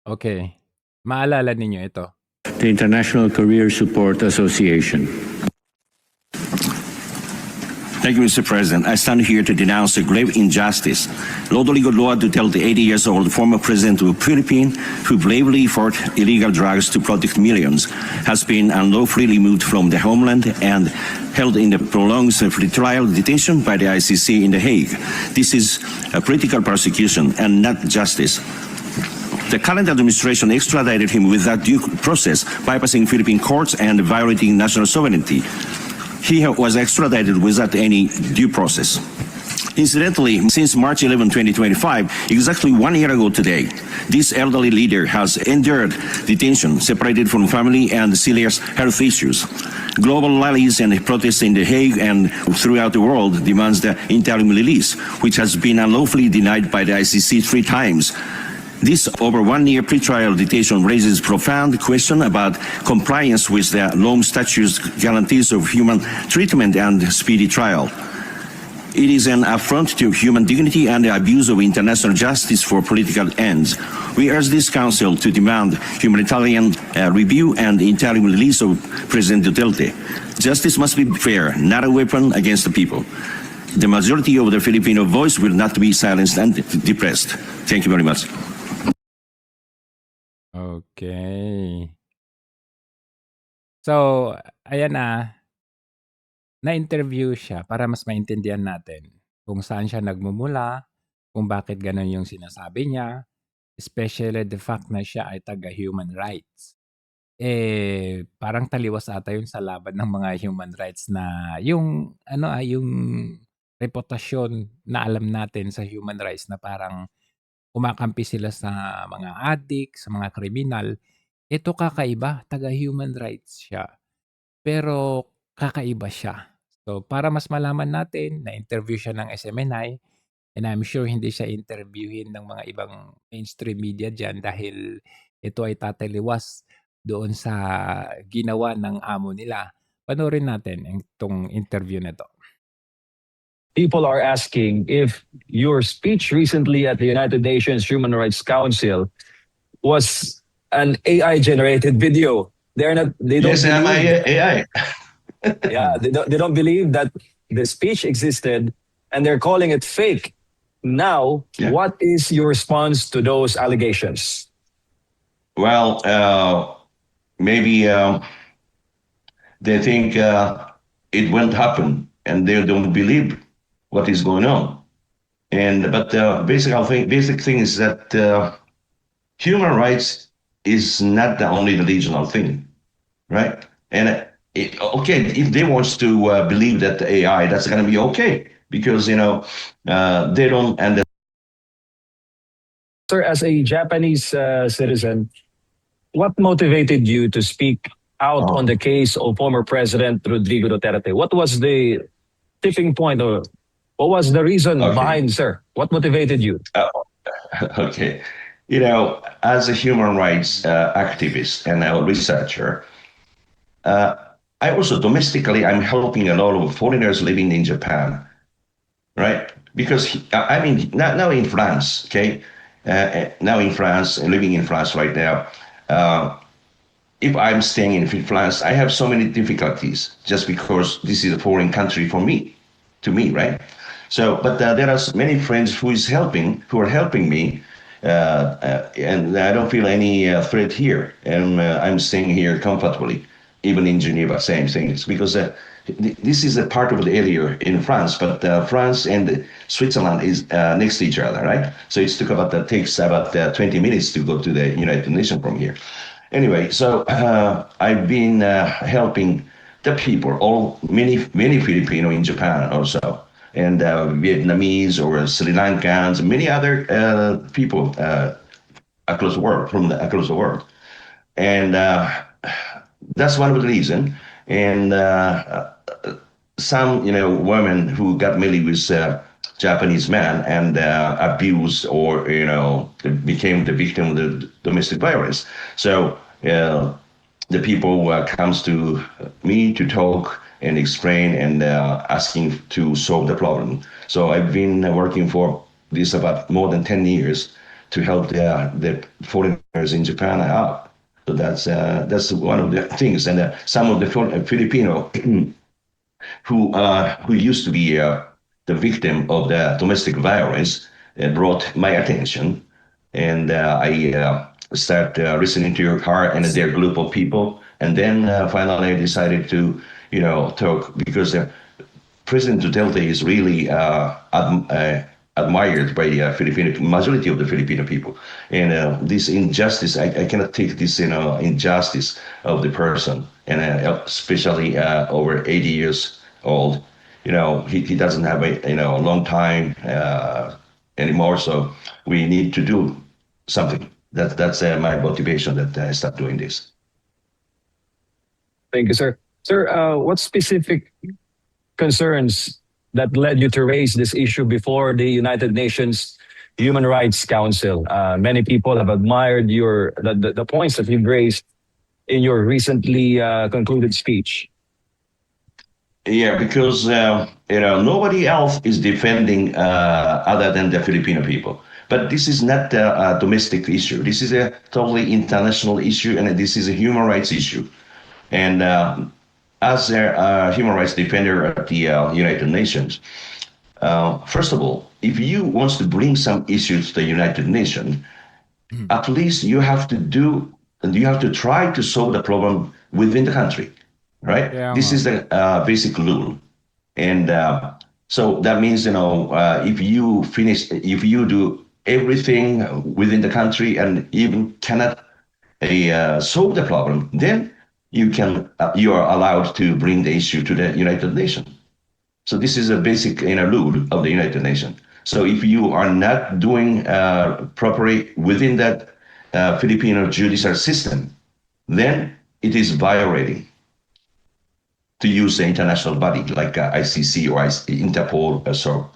Okay. Maalala ninyo ito. The International Career Support Association. Thank you, Mr. President. I stand here to denounce the grave injustice. Rodrigo Duterte, the 80-years-old former president of the Philippines, who bravely fought illegal drugs to protect millions, has been unlawfully removed from the homeland and held in the prolonged pretrial detention by the ICC in The Hague. This is a political persecution and not justice. The current administration extradited him without due process, bypassing Philippine courts and violating national sovereignty. He was extradited without any due process. Incidentally, since March 11, 2025, exactly 1 year ago today, this elderly leader has endured detention, separated from family and serious health issues. Global rallies and protests in The Hague and throughout the world demands the interim release, which has been unlawfully denied by the ICC 3 times. This over 1 year pretrial detention raises profound question about compliance with the Rome Statute's guarantees of human treatment and speedy trial. It is an affront to human dignity and the abuse of international justice for political ends. We urge this Council to demand humanitarian review and interim release of President Duterte. Justice must be fair, not a weapon against the people. The majority of the Filipino voice will not be silenced and depressed. Thank you very much. Okay. So, ayan na-interview siya para mas maintindihan natin kung saan siya nagmumula, kung bakit gano'n yung sinasabi niya, especially the fact na siya ay taga-human rights. Parang taliwas ata yun sa laban ng mga human rights na yung yung reputasyon na alam natin sa human rights na parang kumakampi sila sa mga addict, sa mga kriminal. Ito kakaiba, taga-human rights siya. Pero kakaiba siya. So, para mas malaman natin, na-interview siya ng SMNI, and I'm sure hindi siya interviewin ng mga ibang mainstream media dyan dahil ito ay tataliwas doon sa ginawa ng amo nila. Panoorin natin itong interview na to. People are asking if your speech recently at the United Nations Human Rights Council was an AI-generated video. They don't. Yes, am I AI? Yeah, they don't believe that the speech existed, and they're calling it fake. Now, Yeah. What is your response to those allegations? Well, maybe they think it won't happen, and they don't believe what is going on. But basic thing is that human rights is not the only regional thing, right? And okay, if they want to believe that the AI, that's going to be okay because they don't understand. Sir, as a Japanese citizen, what motivated you to speak out on the case of former President Rodrigo Duterte? What was the tipping point, or what was the reason behind, sir? What motivated you? Okay. As a human rights activist and a researcher, I also domestically, I'm helping a lot of foreigners living in Japan, right? Because now in France, okay? Now in France, living in France right now, if I'm staying in France, I have so many difficulties just because this is a foreign country to me, right? So, but there are many friends who are helping me, and I don't feel any threat here, and I'm staying here comfortably, even in Geneva, same things, because this is a part of the area in France, but France and Switzerland is next to each other, right? So takes about 20 minutes to go to the United Nations from here. Anyway, so I've been helping the people, many Filipino in Japan also, and Vietnamese or Sri Lankans, many other people across the world, and that's one of the reasons. And some women who got married with Japanese man and abused or became the victim of the domestic violence. So the people comes to me to talk and explain and asking to solve the problem. So I've been working for this about more than 10 years to help the foreigners in Japan out. So that's one of the things. And some of the Filipino who used to be the victim of the domestic violence brought my attention, and I start listening to your heart and their group of people, and then finally I decided to talk, because President Duterte is really admired by the majority of the Filipino people, and this injustice, I cannot take this injustice of the person, and especially over 80 years old. He doesn't have a long time anymore, so we need to do something. That's my motivation that I start doing this. Thank you, sir. Sir, what specific concerns that led you to raise this issue before the United Nations Human Rights Council? Many people have admired the points that you've raised in your recently concluded speech. Yeah, because nobody else is defending other than the Filipino people. But this is not a domestic issue. This is a totally international issue, and this is a human rights issue. And as a human rights defender at the United Nations, first of all, if you want to bring some issues to the United Nations, at least you have to try to solve the problem within the country, right? Yeah, this is the basic rule. And so that means, if you do everything within the country and even cannot solve the problem, then you are allowed to bring the issue to the United Nations. So this is a basic rule of the United Nations. So if you are not doing properly within that Filipino judicial system, then it is violating to use the international body like ICC or Interpol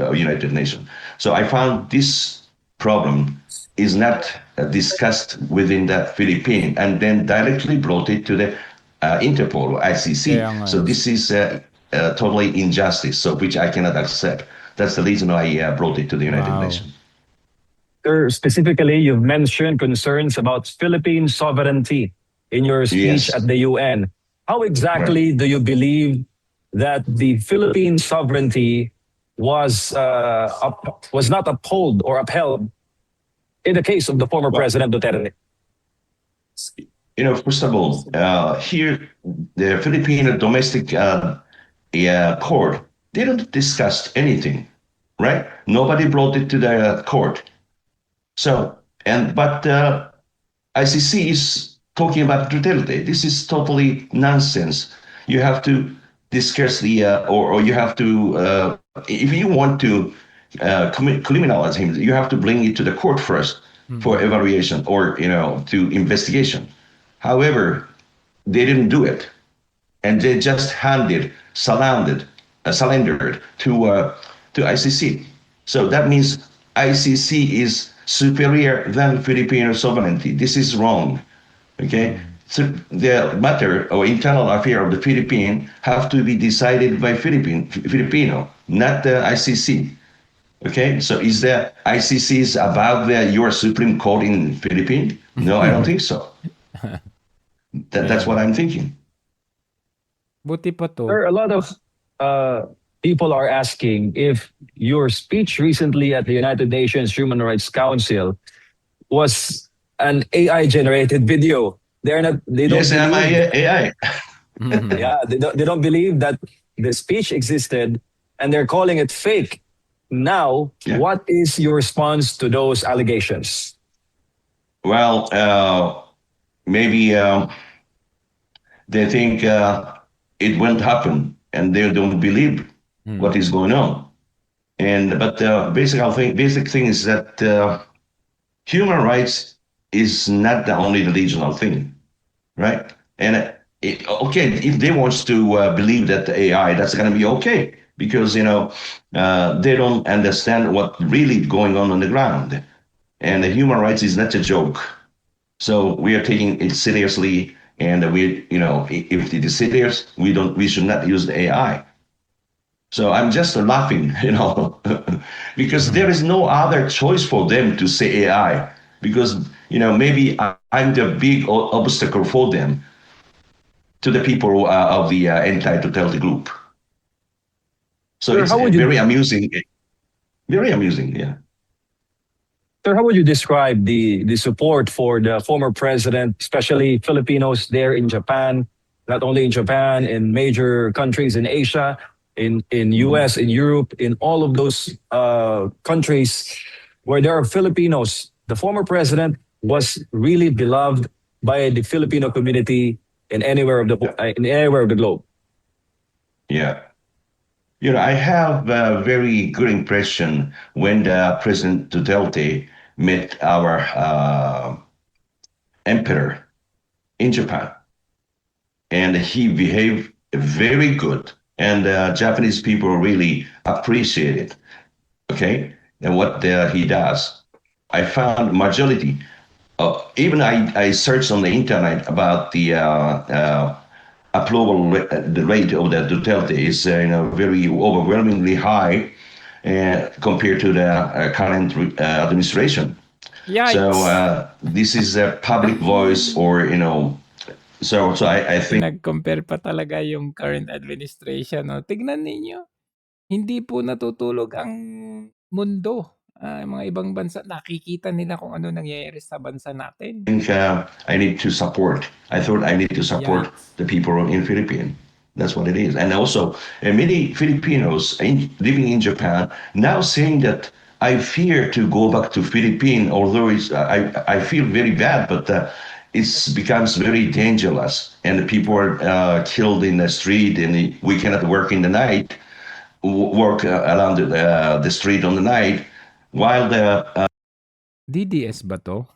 or United Nations. So I found this problem is not discussed within the Philippines and then directly brought it to the Interpol or ICC. So this is totally injustice, so which I cannot accept. That's the reason why I brought it to the United Nations. Sir, specifically, you've mentioned concerns about Philippine sovereignty in your speech Yes. at the UN. How exactly do you believe that the Philippine sovereignty was not upheld or upheld in the case of the former President Duterte? First of all, here the Filipino domestic court didn't discuss anything, right? Nobody brought it to the court. So, but ICC is talking about Duterte. This is totally nonsense. You have to discuss or you have to, if you want to criminalize him, you have to bring it to the court first for evaluation or, to investigation. However, they didn't do it, and they just surrendered to ICC. So that means ICC is superior than Filipino sovereignty. This is wrong. Okay, so the matter or internal affair of the Philippines have to be decided by Filipino, not the ICC. Okay, so is the ICC is above your Supreme Court in Philippines? No, I don't think so. That's what I'm thinking. Buti pa to. Sir, a lot of people are asking if your speech recently at the United Nations Human Rights Council was an AI-generated video. They don't Yes, am I AI? yeah, they don't believe that the speech existed, and they're calling it fake. Now, what is your response to those allegations? Well, maybe they think it won't happen, and they don't believe what is going on. But basic thing is that human rights is not the only regional thing, right? And if they want to believe that the AI, that's going to be okay, because they don't understand what really going on the ground, and the human rights is not a joke. So we are taking it seriously, and if it is serious, we should not use the AI. So I'm just laughing, because there is no other choice for them to say AI. because maybe I'm the big obstacle for them, to the people of the anti-Duterte group. So Sir, it's how would you very amusing. Very amusing, yeah. Sir, how would you describe the support for the former president, especially Filipinos there in Japan, not only in Japan, in major countries in Asia, in US, in Europe, in all of those countries where there are Filipinos? The former president was really beloved by the Filipino community in anywhere of the globe. Yeah. I have a very good impression when the President Duterte met our emperor in Japan, and he behaved very good, and Japanese people really appreciate it. Okay, and what he does, I found majority. Even I searched on the internet about the approval the rate of the Duterte is very overwhelmingly high compared to the current administration. So Yikes! this is a public voice, or so I think Pinag-compare pa talaga yung current administration, 'no? Tignan ninyo, hindi po natutulog ang mundo. Yung mga ibang bansa nakikita nila kung ano nangyayari sa bansa natin. I need to support. I thought I need to support Yikes! the people in Philippines. That's what it is. And also, many Filipinos living in Japan now saying that I fear to go back to Philippines, although I feel very bad, but it becomes very dangerous. And people are killed in the street, and we cannot work in the night, work around the street on the night, while the DDS ba 'to?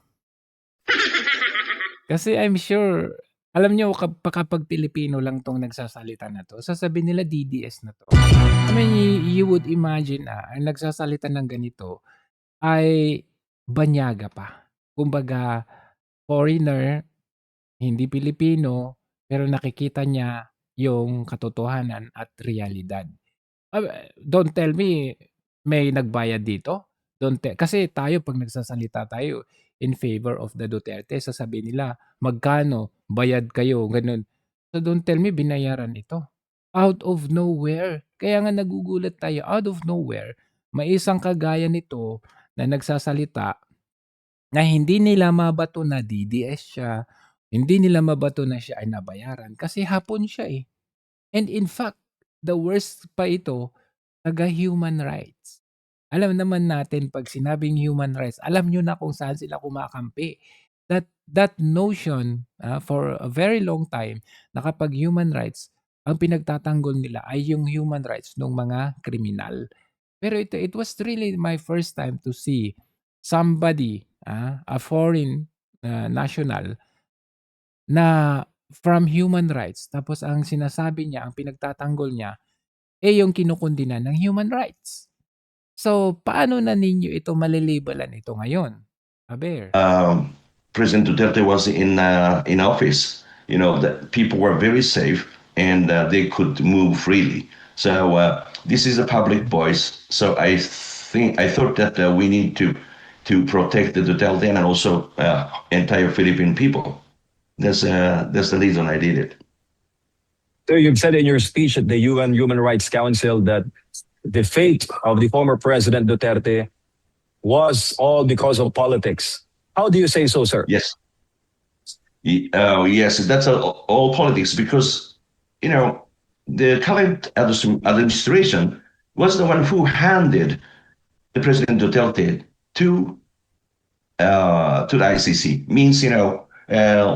Kasi I'm sure, alam niyo kapag Pilipino lang 'tong nagsasalita na 'to, sasabihin nila DDS na 'to. I mean, you would imagine, ang nagsasalita ng ganito ay banyaga pa. Kumbaga, foreigner, hindi Pilipino, pero nakikita niya yung katotohanan at realidad. Don't tell me may nagbayad dito. Kasi tayo 'pag nagsasalita tayo in favor of the Duterte, sasabihin nila, "Magkano? Bayad kayo." Gano'n. So don't tell me binayaran ito. Out of nowhere. Kaya nga nagugulat tayo, out of nowhere, may isang kagaya nito na nagsasalita na hindi nila mabato na DDS siya, hindi nila mabato na siya ay nabayaran kasi Hapon siya, eh. And in fact, the worst pa ito, taga-human rights. Alam naman natin 'pag sinabing human rights, alam niyo na kung saan sila kumakampi. That notion, for a very long time, na kapag human rights, ang pinagtatanggol nila ay yung human rights ng mga kriminal. Pero it was really my first time to see somebody, a foreign national na from human rights, tapos ang sinasabi niya, ang pinagtatanggol niya, yung kinukundina ng human rights. So, paano na ninyo ito malilibelan ito ngayon? Aber. President Duterte was in office, that people were very safe, and they could move freely. So this is a public voice. So I thought that we need to protect the Duterte and also entire Philippine people. That's the reason I did it. So you've said in your speech at the UN Human Rights Council that the fate of the former President Duterte was all because of politics. How do you say so, sir? Yes. Yes, that's all politics, because, the current administration was the one who handed the President Duterte to the ICC. Means,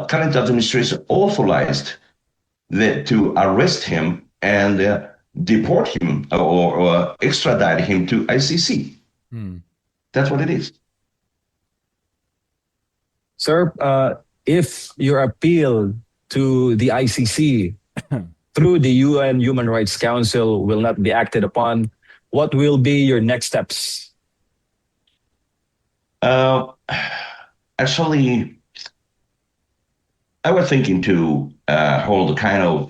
current administration authorized to arrest him and deport him or extradite him to ICC. That's what it is. Sir, if your appeal to the ICC through the UN Human Rights Council will not be acted upon, what will be your next steps? Actually, I was thinking to hold a kind of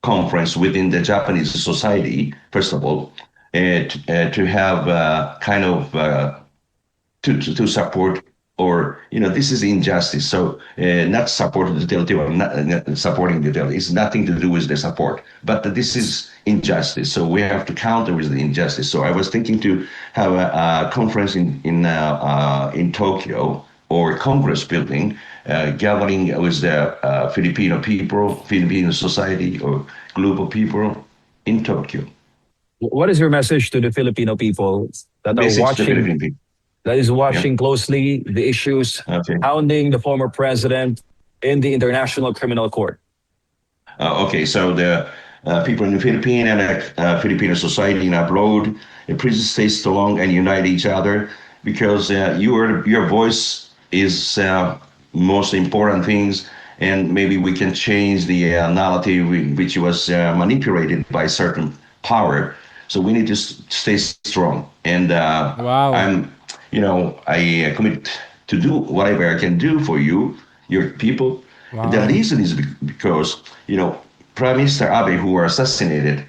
conference within the Japanese society, first of all, to have kind of to support, or this is injustice. So not support Duterte, or not supporting Duterte. It's nothing to do with the support, but this is injustice. So we have to counter with the injustice. So I was thinking to have a conference in Tokyo, or Congress building, gathering with the Filipino people, Filipino society, or group of people in Tokyo. What is your message to the Filipino people that are Message to the watching, Philippine people. that is watching closely the issues Okay. hounding the former president in the International Criminal Court? Okay, so the people in the Philippines and Filipino society and abroad, please stay strong and unite each other, because your voice is most important things, and maybe we can change the narrative which was manipulated by certain power. So we need to stay strong, and Wow. I commit to do whatever I can do for you, your people. Wow. The reason is because, Prime Minister Abe, who was assassinated,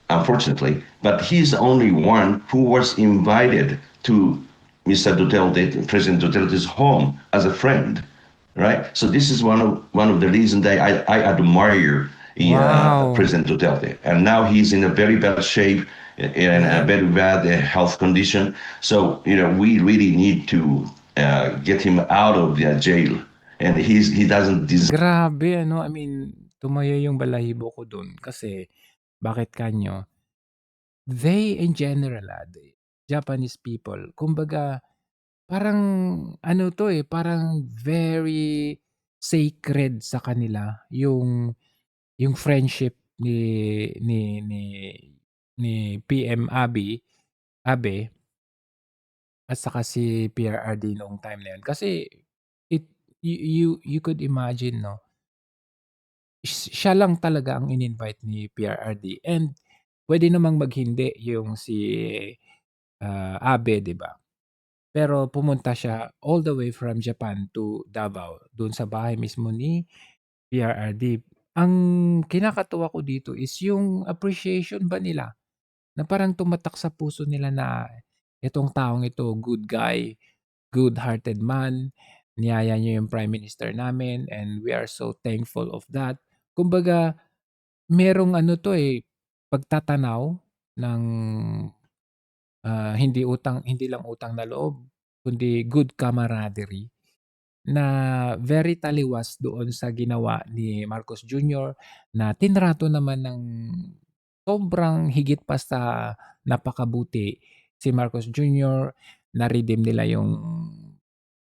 unfortunately, but he's the only one who was invited to Mr. Duterte, President Duterte's home as a friend, right? So this is one of the reasons that I admire Wow. President Duterte. And now he's in a very bad shape, in a very bad health condition. So, we really need to get him out of the jail. And he doesn't deserve. Grabe ano, I mean, tumayo yung balahibo ko dun kasi bakit kanyo? They in general, the Japanese people, kumbaga parang ano to parang very sacred sa kanila yung friendship ni PM Abe at saka si PRRD noong time na yun. Kasi you could imagine 'no, siya lang talaga ang in-invite ni PRRD, and puwede namang maghindi yung si, Abe, 'di ba? Pero pumunta siya all the way from Japan to Davao, dun sa bahay mismo ni PRRD. Ang kinakatuwa ko dito is yung appreciation ba nila, na parang tumatak sa puso nila na itong taong ito, good guy, good-hearted man, niyaya niya yung prime minister namin, and we are so thankful of that. Kumbaga merong ano 'to, pagtatanaw ng, hindi lang utang na loob, kundi good camaraderie na very taliwas doon sa ginawa ni Marcos Jr. na tinrato naman ng sobrang higit pa sa napakabuti si Marcos Jr. Na-redeem nila yung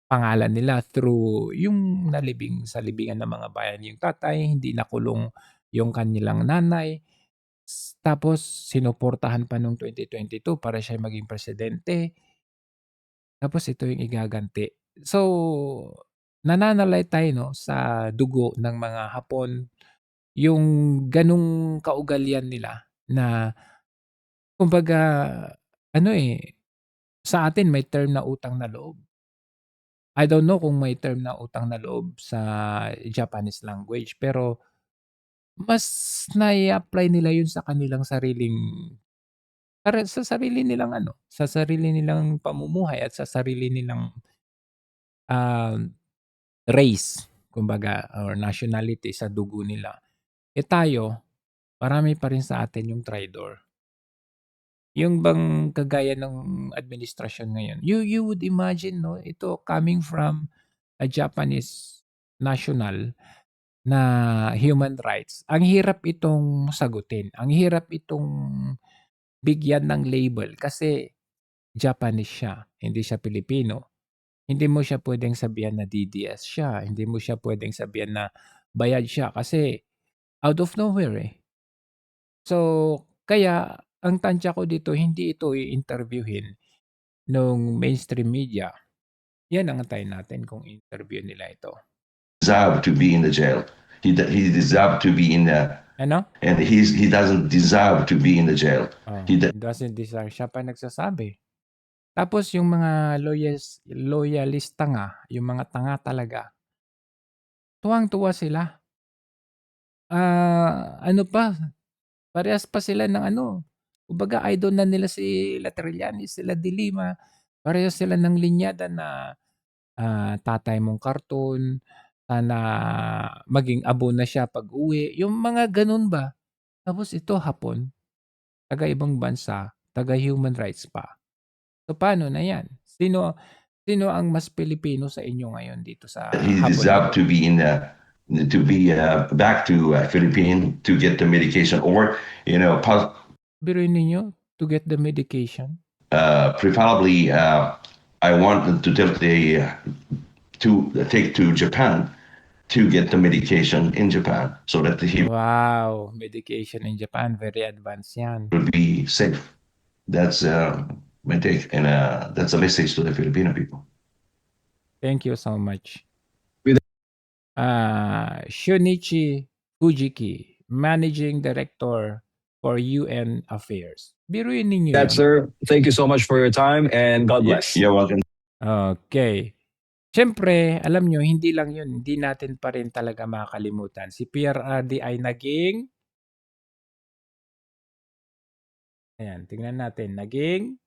pangalan nila through yung nalibing sa libingan ng mga bayan yung tatay, hindi nakulong yung kanilang nanay. Tapos sinuportahan pa nung 2022 para siya maging presidente. Tapos ito yung igaganti. So, nananalay 'no, sa dugo ng mga Hapon yung gano'ng kaugalian nila na kumbaga ano, sa atin may term na utang na loob. I don't know kung may term na utang na loob sa Japanese language, pero mas nai-a-apply nila yun sa kanilang sa sarili nilang sa sarili nilang pamumuhay at sa sarili nilang, race kumbaga or nationality sa dugo nila. Tayo, marami pa rin sa atin yung traitor. Yung bang kagaya ng administrasyon ngayon, you would imagine 'no, ito coming from a Japanese national na human rights, ang hirap itong sagutin, ang hirap itong bigyan ng label kasi Japanese siya, hindi siya Pilipino. Hindi mo siya puwedeng sabihan na DDS siya, hindi mo siya puwedeng sabihan na bayad siya kasi out of nowhere, So, kaya ang tantiya ko dito hindi ito i-interviewhin nung mainstream media. Yan ang antayin natin kung interview nila ito. Deserve to be in the jail. He deserved to be in there, Ano? and he doesn't deserve to be in the jail. He doesn't deserve. Siya pa nagsasabi. Tapos yung mga loyalista nga, yung mga tanga talaga, tuwang-tuwa sila. Ano pa, parehas pa sila ng kumbaga idol na nila si La Trillanes, sila De Lima. Parehas sila ng linyada na tatay mong karton, sana maging abo na siya pag-uwi, yung mga gano'n ba. Tapos ito Hapon, taga-ibang bansa, taga-human rights pa. So paano na 'yan? Sino ang mas Pilipino sa inyo ngayon dito sa He Hapon deserved Hapon? to be back to Philippines to get the medication, or Biruin ninyo, to get the medication? preferably I want Duterte to take to Japan to get the medication in Japan so that he Wow, medication in Japan, very advanced 'yan. will be safe. That's my take, and that's a message to the Filipino people. Thank you so much. With- Shunichi Fujiki, Managing Director for UN Affairs. Biruin ninyo That, yun. sir. Thank you so much for your time and God bless. You're welcome. Okay. Siyempre, alam nyo, hindi lang yun. Hindi natin pa rin talaga makakalimutan. Si PRRD ay naging... Ayan, tingnan natin. Naging...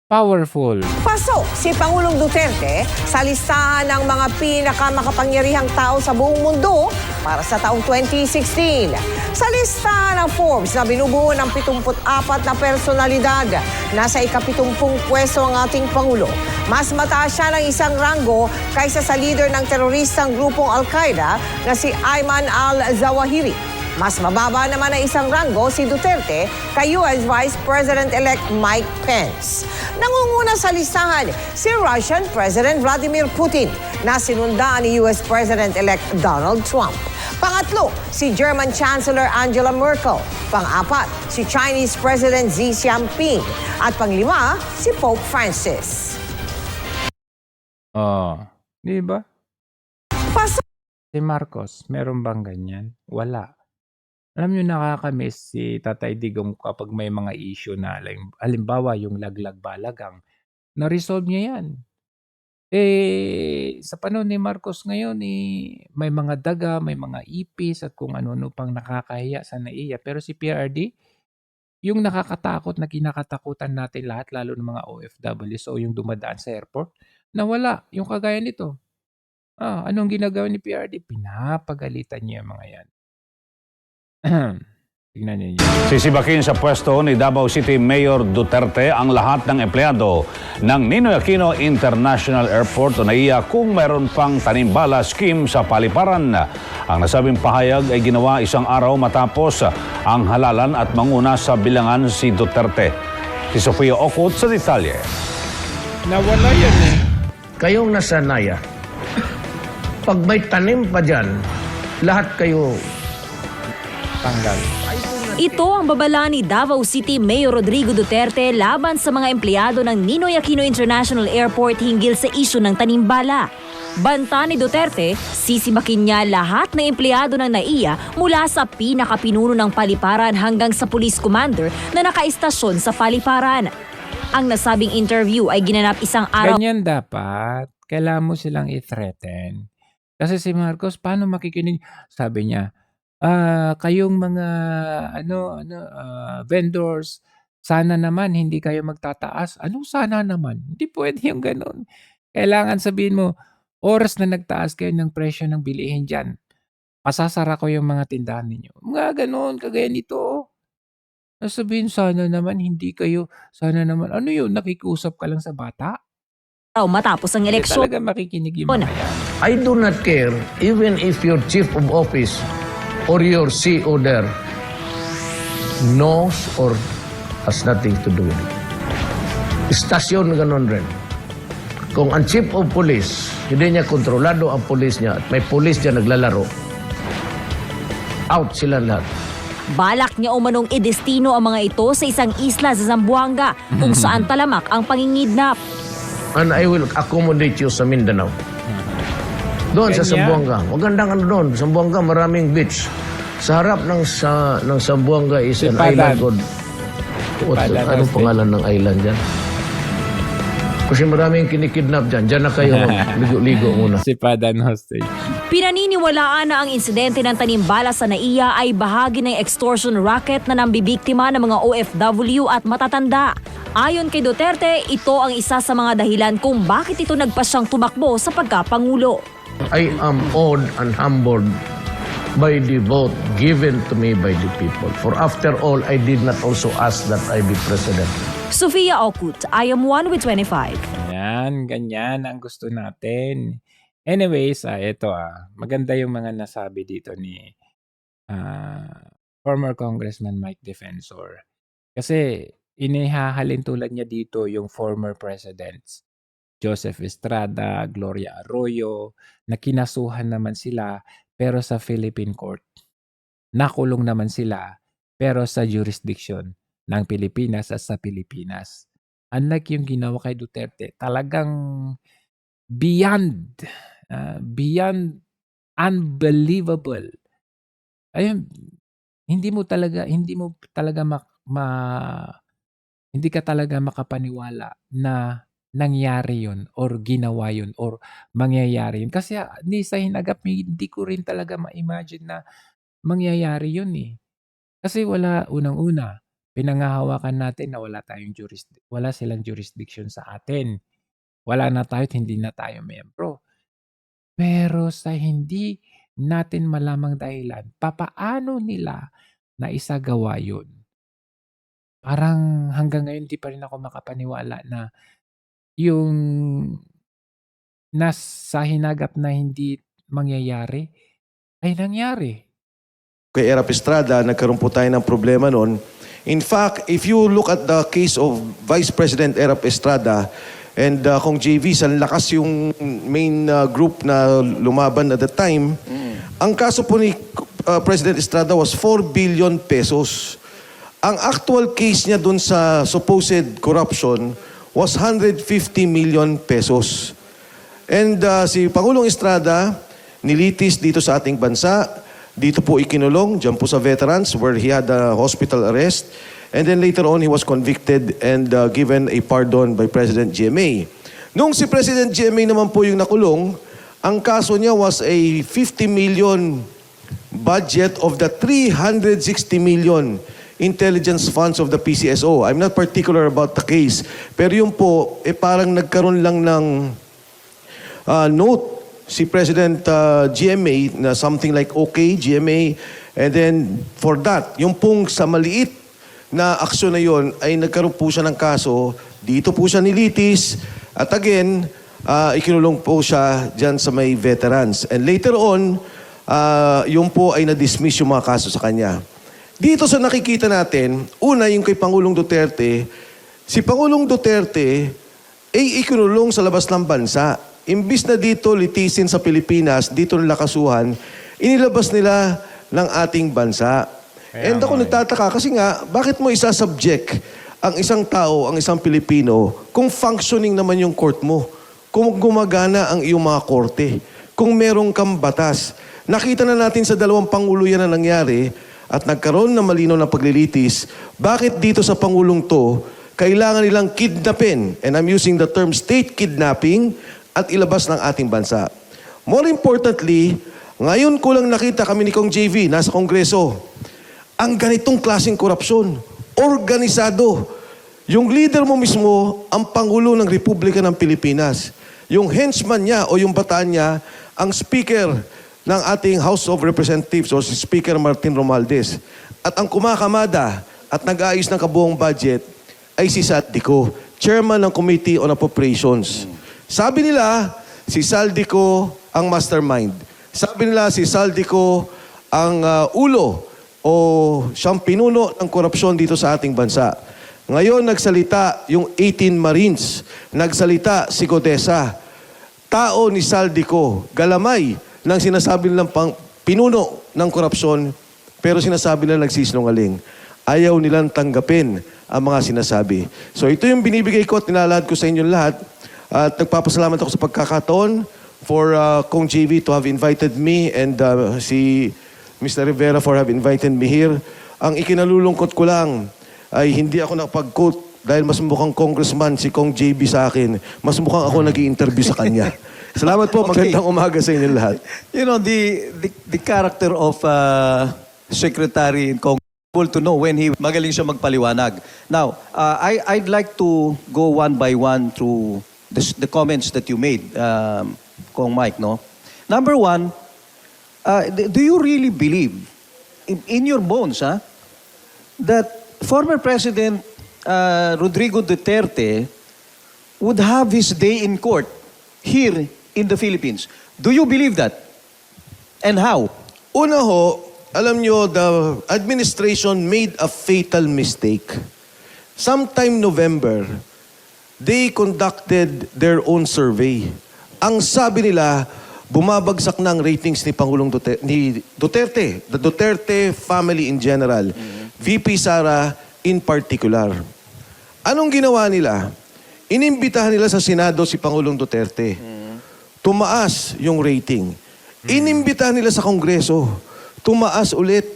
powerful. Pasok si Pangulong Duterte sa listahan ng mga pinakamakapangyarihang tao sa buong mundo para sa taong 2016. Sa listahan ng Forbes na binubuo ng 74 na personalidad, nasa ika-70 pwesto ang ating Pangulo. Mas mataas siya ng isang ranggo kaysa sa leader ng teroristang grupong Al-Qaeda na si Ayman al-Zawahiri. Mas mababa naman ang isang ranggo si Duterte kay US Vice President-elect Mike Pence. Nangunguna sa listahan si Russian President Vladimir Putin na sinundaan ni US President-elect Donald Trump. Pangatlo, si German Chancellor Angela Merkel. Pang-apat, si Chinese President Xi Jinping. At panglima, si Pope Francis. Oh, di ba? Pasok Si Marcos, meron bang ganyan? Wala. Alam nyo, nakakamiss si Tatay Digong kapag may mga issue na halimbawa yung laglag balagang, na-resolve niya yan. Sa panahon ni Marcos ngayon, may mga daga, may mga ipis at kung ano-ano pang nakakahiya sa NAIA. Pero si PRD, yung nakakatakot na kinakatakutan natin lahat, lalo ng mga OFWs o yung dumadaan sa airport, nawala. Yung kagaya nito. Anong ginagawa ni PRD? Pinapagalitan niya yung mga yan. Tingnan niyo. Sisibakin sa pwesto ni Davao City Mayor Duterte ang lahat ng empleyado ng Ninoy Aquino International Airport o NAIA kung mayroon pang tanimbala scheme sa paliparan. Ang nasabing pahayag ay ginawa isang araw matapos ang halalan at manguna sa bilangan si Duterte. Si Sofia Ocot sa detalye. Nawala yan eh. Kayong nasa NAIA, pag may tanim pa dyan, lahat kayo Tanggal. Ito ang babala ni Davao City Mayor Rodrigo Duterte laban sa mga empleyado ng Ninoy Aquino International Airport hinggil sa isyu ng tanimbala. Banta ni Duterte, sisibakin niya lahat ng empleyado ng NAIA mula sa pinakapinuno ng paliparan hanggang sa police commander na nakaistasyon sa paliparan. Ang nasabing interview ay ginanap isang araw. Ganyan dapat. Kailangan mo silang i-threaten. Kasi si Marcos, paano makikinig? Sabi niya, kayong mga vendors, sana naman hindi kayo magtataas. Anong sana naman? Hindi pwede yung ganun. Kailangan sabihin mo, oras na nagtaas kayo ng presyo ng bilihin dyan, pasasara ko yung mga tindahan ninyo. Mga ganun, kagaya nito. Sabihin, sana naman hindi kayo, sana naman, ano yun, nakikusap ka lang sa bata? Matapos ang Hindi eleksyon. talaga makikinig yung mga yan. I do not care even if your chief of office or your CEO there knows or has nothing to do with it. Istasyon ganon rin. Kung ang chief of police, hindi niya kontrolado ang police niya at may police niya naglalaro, out sila lahat. Balak niya umanong idestino ang mga ito sa isang isla sa Zamboanga kung saan talamak ang pangingidnap. And I will accommodate you sa Mindanao. Doon sa Kanya. Zamboanga. Magandang ano doon. Zamboanga, maraming beach. Sa harap ng Zamboanga is an Sipadan. island called... Sipadan Anong State. pangalan ng island dyan? Kasi maraming kinikidnap dyan. Diyan na kayo ligo-ligo muna. Si Padan hostage. Pinaniniwalaan na ang insidente ng tanimbala sa NAIA ay bahagi ng extortion racket na nambibiktima ng mga OFW at matatanda. Ayon kay Duterte, ito ang isa sa mga dahilan kung bakit ito nagpasyang tumakbo sa pagkapangulo. I am awed and humbled by the vote given to me by the people. For after all, I did not also ask that I be president. Sofia Okut, I am 1 with 25. Yan, ganyan ang gusto natin. Anyways, ito maganda yung mga nasabi dito ni former Congressman Mike Defensor. Kasi inihahalin tulad niya dito yung former presidents, Joseph Estrada, Gloria Arroyo, na kinasuhan naman sila pero sa Philippine Court. Nakulong naman sila pero sa jurisdiction ng Pilipinas at sa Pilipinas. Unlike yung ginawa kay Duterte, talagang beyond unbelievable. Ayun, hindi ka talaga makapaniwala na nangyari yun or ginawa yun or mangyayari yun. Kasi ni sa hinagap, hindi ko rin talaga ma-imagine na mangyayari yun eh. Kasi unang-una, pinangahawakan natin na wala silang jurisdiction sa atin. Wala na tayo at hindi na tayo membro. Pero sa hindi natin malamang dahilan, papaano nila na isagawa yun? Parang hanggang ngayon di pa rin ako makapaniwala na yung nasa hinagap na hindi mangyayari ay nangyari. Kay Erap Estrada, nagkaroon po tayo ng problema noon. In fact, if you look at the case of Vice President Erap Estrada and kung JV, sa lakas yung main group na lumaban at the time, ang kaso po ni President Estrada was 4 billion pesos. Ang actual case niya dun sa supposed corruption was 150 million pesos. And si Pangulong Estrada nilitis dito sa ating bansa. Dito po ikinulong, dyan po sa veterans where he had a hospital arrest. And then later on, he was convicted and given a pardon by President GMA. Nung si President GMA naman po yung nakulong, ang kaso niya was a 50 million budget of the 360 million intelligence funds of the PCSO. I'm not particular about the case. Pero yung po, parang nagkaroon lang ng note si President GMA na something like okay, GMA. And then for that, yung pong sa maliit na aksyon na yon ay nagkaroon po siya ng kaso. Dito po siya nilitis. At again, ikinulong po siya dyan sa may veterans. And later on, yung po ay na-dismiss yung mga kaso sa kanya. Dito sa nakikita natin, una yung kay Pangulong Duterte, si Pangulong Duterte ay ikinulong sa labas ng bansa. Imbis na dito litisin sa Pilipinas, dito nila kasuhan, inilabas nila ng ating bansa. And ako nagtataka kasi nga, bakit mo isasubject ang isang tao, ang isang Pilipino, kung functioning naman yung court mo, kung gumagana ang iyong mga korte, kung merong kang batas. Nakita na natin sa dalawang pangulo yan na nangyari at nagkaroon na malinaw na paglilitis, bakit dito sa pangulong to, kailangan nilang kidnapin, and I'm using the term state kidnapping, at ilabas ng ating bansa. More importantly, ngayon ko lang nakita kami ni Kong JV, nasa Kongreso, ang ganitong klaseng korupsyon, organisado. Yung leader mo mismo, ang Pangulo ng Republika ng Pilipinas. Yung henchman niya o yung bataan niya, ang speaker ng ating House of Representatives o si Speaker Martin Romualdez. At ang kumakamada at nag-aayos ng kabuong budget ay si Saldico, Chairman ng Committee on Appropriations. Sabi nila, si Saldico ang mastermind. Sabi nila, si Saldico ang ulo o siyang pinuno ng korupsyon dito sa ating bansa. Ngayon, nagsalita yung 18 Marines. Nagsalita si Godesa. Tao ni Saldico, galamay ng sinasabi nilang pinuno ng korupsyon, pero sinasabi nila nagsisinungaling. Ayaw nilang tanggapin ang mga sinasabi. So ito yung binibigay ko at nilalahad ko sa inyo lahat. At nagpapasalamat ako sa pagkakataon for Kong JV to have invited me and si Mr. Rivera for have invited me here. Ang ikinalulungkot ko lang ay hindi ako nakapag-quote dahil mas mukhang congressman si Kong JB sa akin, mas mukhang ako nag-i-interview sa kanya. Salamat po, Okay. magandang umaga sa inyo lahat. You know, the character of Secretary in Congress, to know when he magaling siya magpaliwanag. Now, I'd like to go one by one through the comments that you made, Kong Mike, no? Number one, do you really believe in your bones, that former President Rodrigo Duterte would have his day in court here in the Philippines? Do you believe that? And how? Una ho, alam nyo, the administration made a fatal mistake. Sometime November, they conducted their own survey. Ang sabi nila, bumabagsak na ang ratings ni Pangulong Duterte, the Duterte family in general, VP Sara in particular. Anong ginawa nila? Inimbitahan nila sa Senado si Pangulong Duterte. Tumaas yung rating. Inimbitahan nila sa Kongreso. Tumaas ulit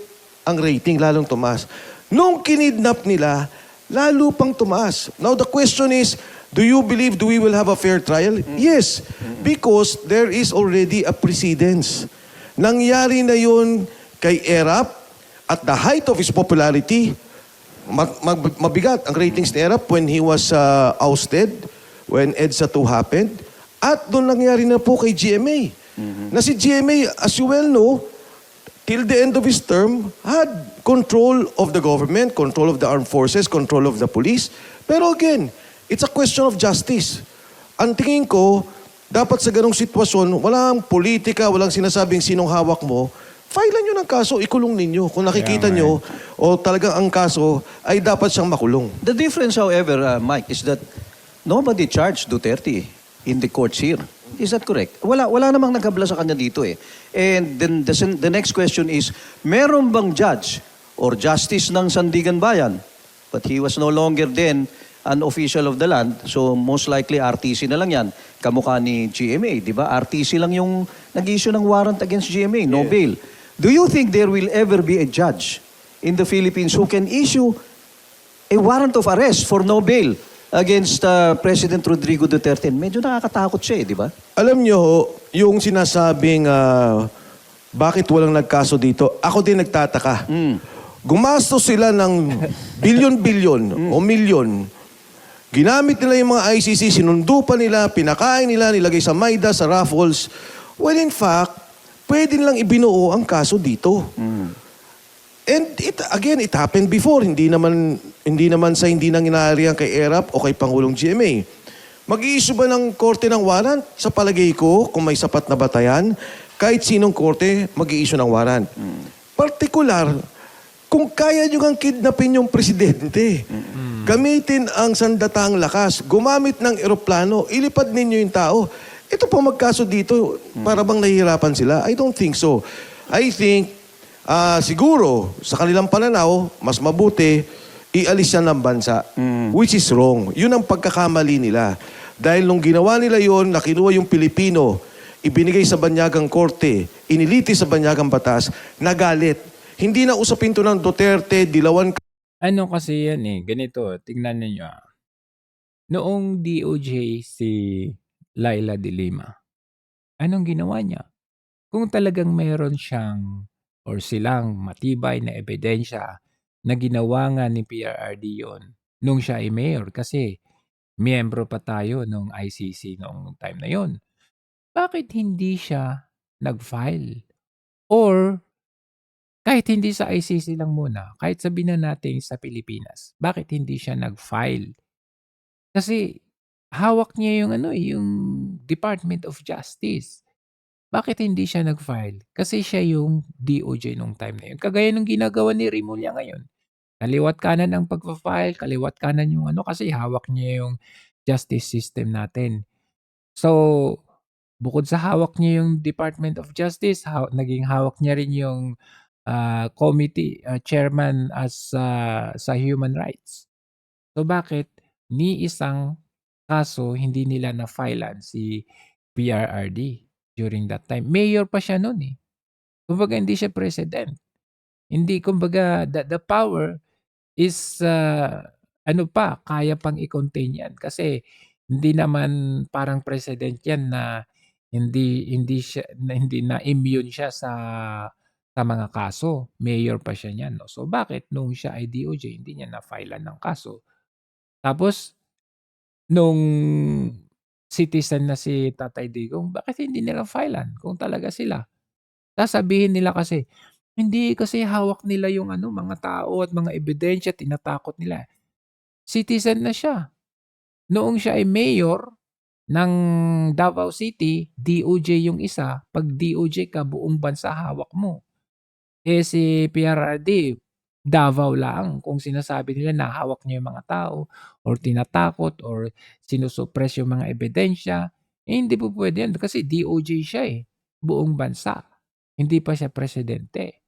ang rating, lalong tumaas. Nung kinidnap nila, lalo pang tumaas. Now the question is, do you believe we will have a fair trial? Yes, because there is already a precedence. Nangyari na yun kay Erap at the height of his popularity. Mabigat ang ratings ni Erap when he was ousted, when EDSA 2 happened. At doon nangyari na po kay GMA. Na si GMA, as you well know, till the end of his term, had control of the government, control of the armed forces, control of the police. Pero again, it's a question of justice. Ang tingin ko, dapat sa ganong sitwasyon, walang politika, walang sinasabing sinong hawak mo, filean nyo ng kaso, ikulong ninyo. Kung nakikita nyo, o talagang ang kaso, ay dapat siyang makulong. The difference, however, Mike, is that nobody charged Duterte in the courts here. Is that correct? Wala namang naghabla sa kanya dito eh. And then the next question is, meron bang judge or justice ng Sandigan Bayan? But he was no longer then an official of the land, so most likely RTC na lang yan. Kamukha ni GMA, di ba? RTC lang yung nag-issue ng warrant against GMA, no bail. Do you think there will ever be a judge in the Philippines who can issue a warrant of arrest for no bail against President Rodrigo Duterte? Medyo nakakatakot siya di ba? Alam nyo, yung sinasabing bakit walang nagkaso dito, ako din nagtataka. Gumastos sila ng bilyon-bilyon o milyon. Ginamit nila yung mga ICC, sinundo pa nila, pinakain nila, nilagay sa Maida, sa Raffles. Well, in fact, pwede nilang ibinuo ang kaso dito. And it happened before. Hindi naman hindi nang inaharihan kay ERAP o kay Pangulong GMA. Mag-i-issue ba ng korte ng warrant? Sa palagay ko, kung may sapat na batayan, kahit sinong korte, mag-i-issue ng warrant. Partikular, kung kaya nyo kang kidnapin yung presidente, gamitin ang sandatang lakas, gumamit ng eroplano, ilipad ninyo yung tao, ito po magkaso dito, para bang nahihirapan sila? I don't think so. I think, siguro, sa kanilang pananaw, mas mabuti, ialis siya ng bansa. Which is wrong. Yun ang pagkakamali nila. Dahil nung ginawa nila yon, nakinuha yung Pilipino, ibinigay sa banyagang korte, iniliti sa banyagang batas, nagalit. Hindi na usapin to ng Duterte, dilawan. Ano kasi yan ganito, tingnan ninyo. Noong DOJ si Laila de Lima, anong ginawa niya? Kung talagang mayroon siyang or silang matibay na ebidensya na ginawa nga ni PRRD yon nung siya ay mayor kasi miyembro pa tayo nung ICC noong time na yon. Bakit hindi siya nag-file? Or kahit hindi sa ICC lang muna, kahit sabihin na natin sa Pilipinas, bakit hindi siya nag-file? Kasi hawak niya yung Department of Justice. Bakit hindi siya nag-file? Kasi siya yung DOJ nung time na yun. Kagaya nung ginagawa ni Rimulya ngayon. Kaliwat kanan ang pagpa-file, kaliwat kanan yung kasi hawak niya yung justice system natin. So, bukod sa hawak niya yung Department of Justice, naging hawak niya rin yung committee chairman as sa human rights. So, bakit ni isang kaso hindi nila na-filean si PRRD during that time? Mayor pa siya noon Kumbaga hindi siya president. Hindi, kumbaga the power is ano pa, kaya pang i-contain yan. Kasi hindi naman parang president yan na hindi na immune siya sa mga kaso. Mayor pa siya niyan, no? So bakit nung siya ay DOJ, hindi niya na-filean ng kaso? Tapos nung citizen na si Tatay Digong, bakit hindi nila filean kung talaga sila? Sasabihin nila kasi, hindi kasi hawak nila yung mga tao at mga ebidensya, tinatakot nila. Citizen na siya. Noong siya ay mayor ng Davao City, DOJ yung isa. Pag DOJ ka, buong bansa hawak mo. Si PRRD, Davao lang. Kung sinasabi nila na hawak niya yung mga tao or tinatakot or sinusuppress yung mga ebidensya, hindi po pwede yan kasi DOJ siya buong bansa. Hindi pa siya presidente.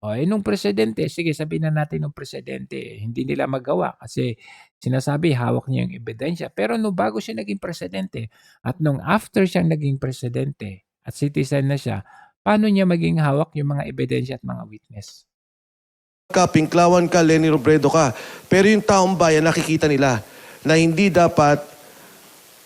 Nung presidente, sige sabihin na natin nung presidente, hindi nila magawa kasi sinasabi hawak niya yung ebidensya. Pero nung bago siya naging presidente at nung after siyang naging presidente at citizen na siya, paano niya maging hawak yung mga ebidensya at mga witness? Pinklawan ka, Leni Robredo ka. Pero yung taong bayan, nakikita nila na hindi dapat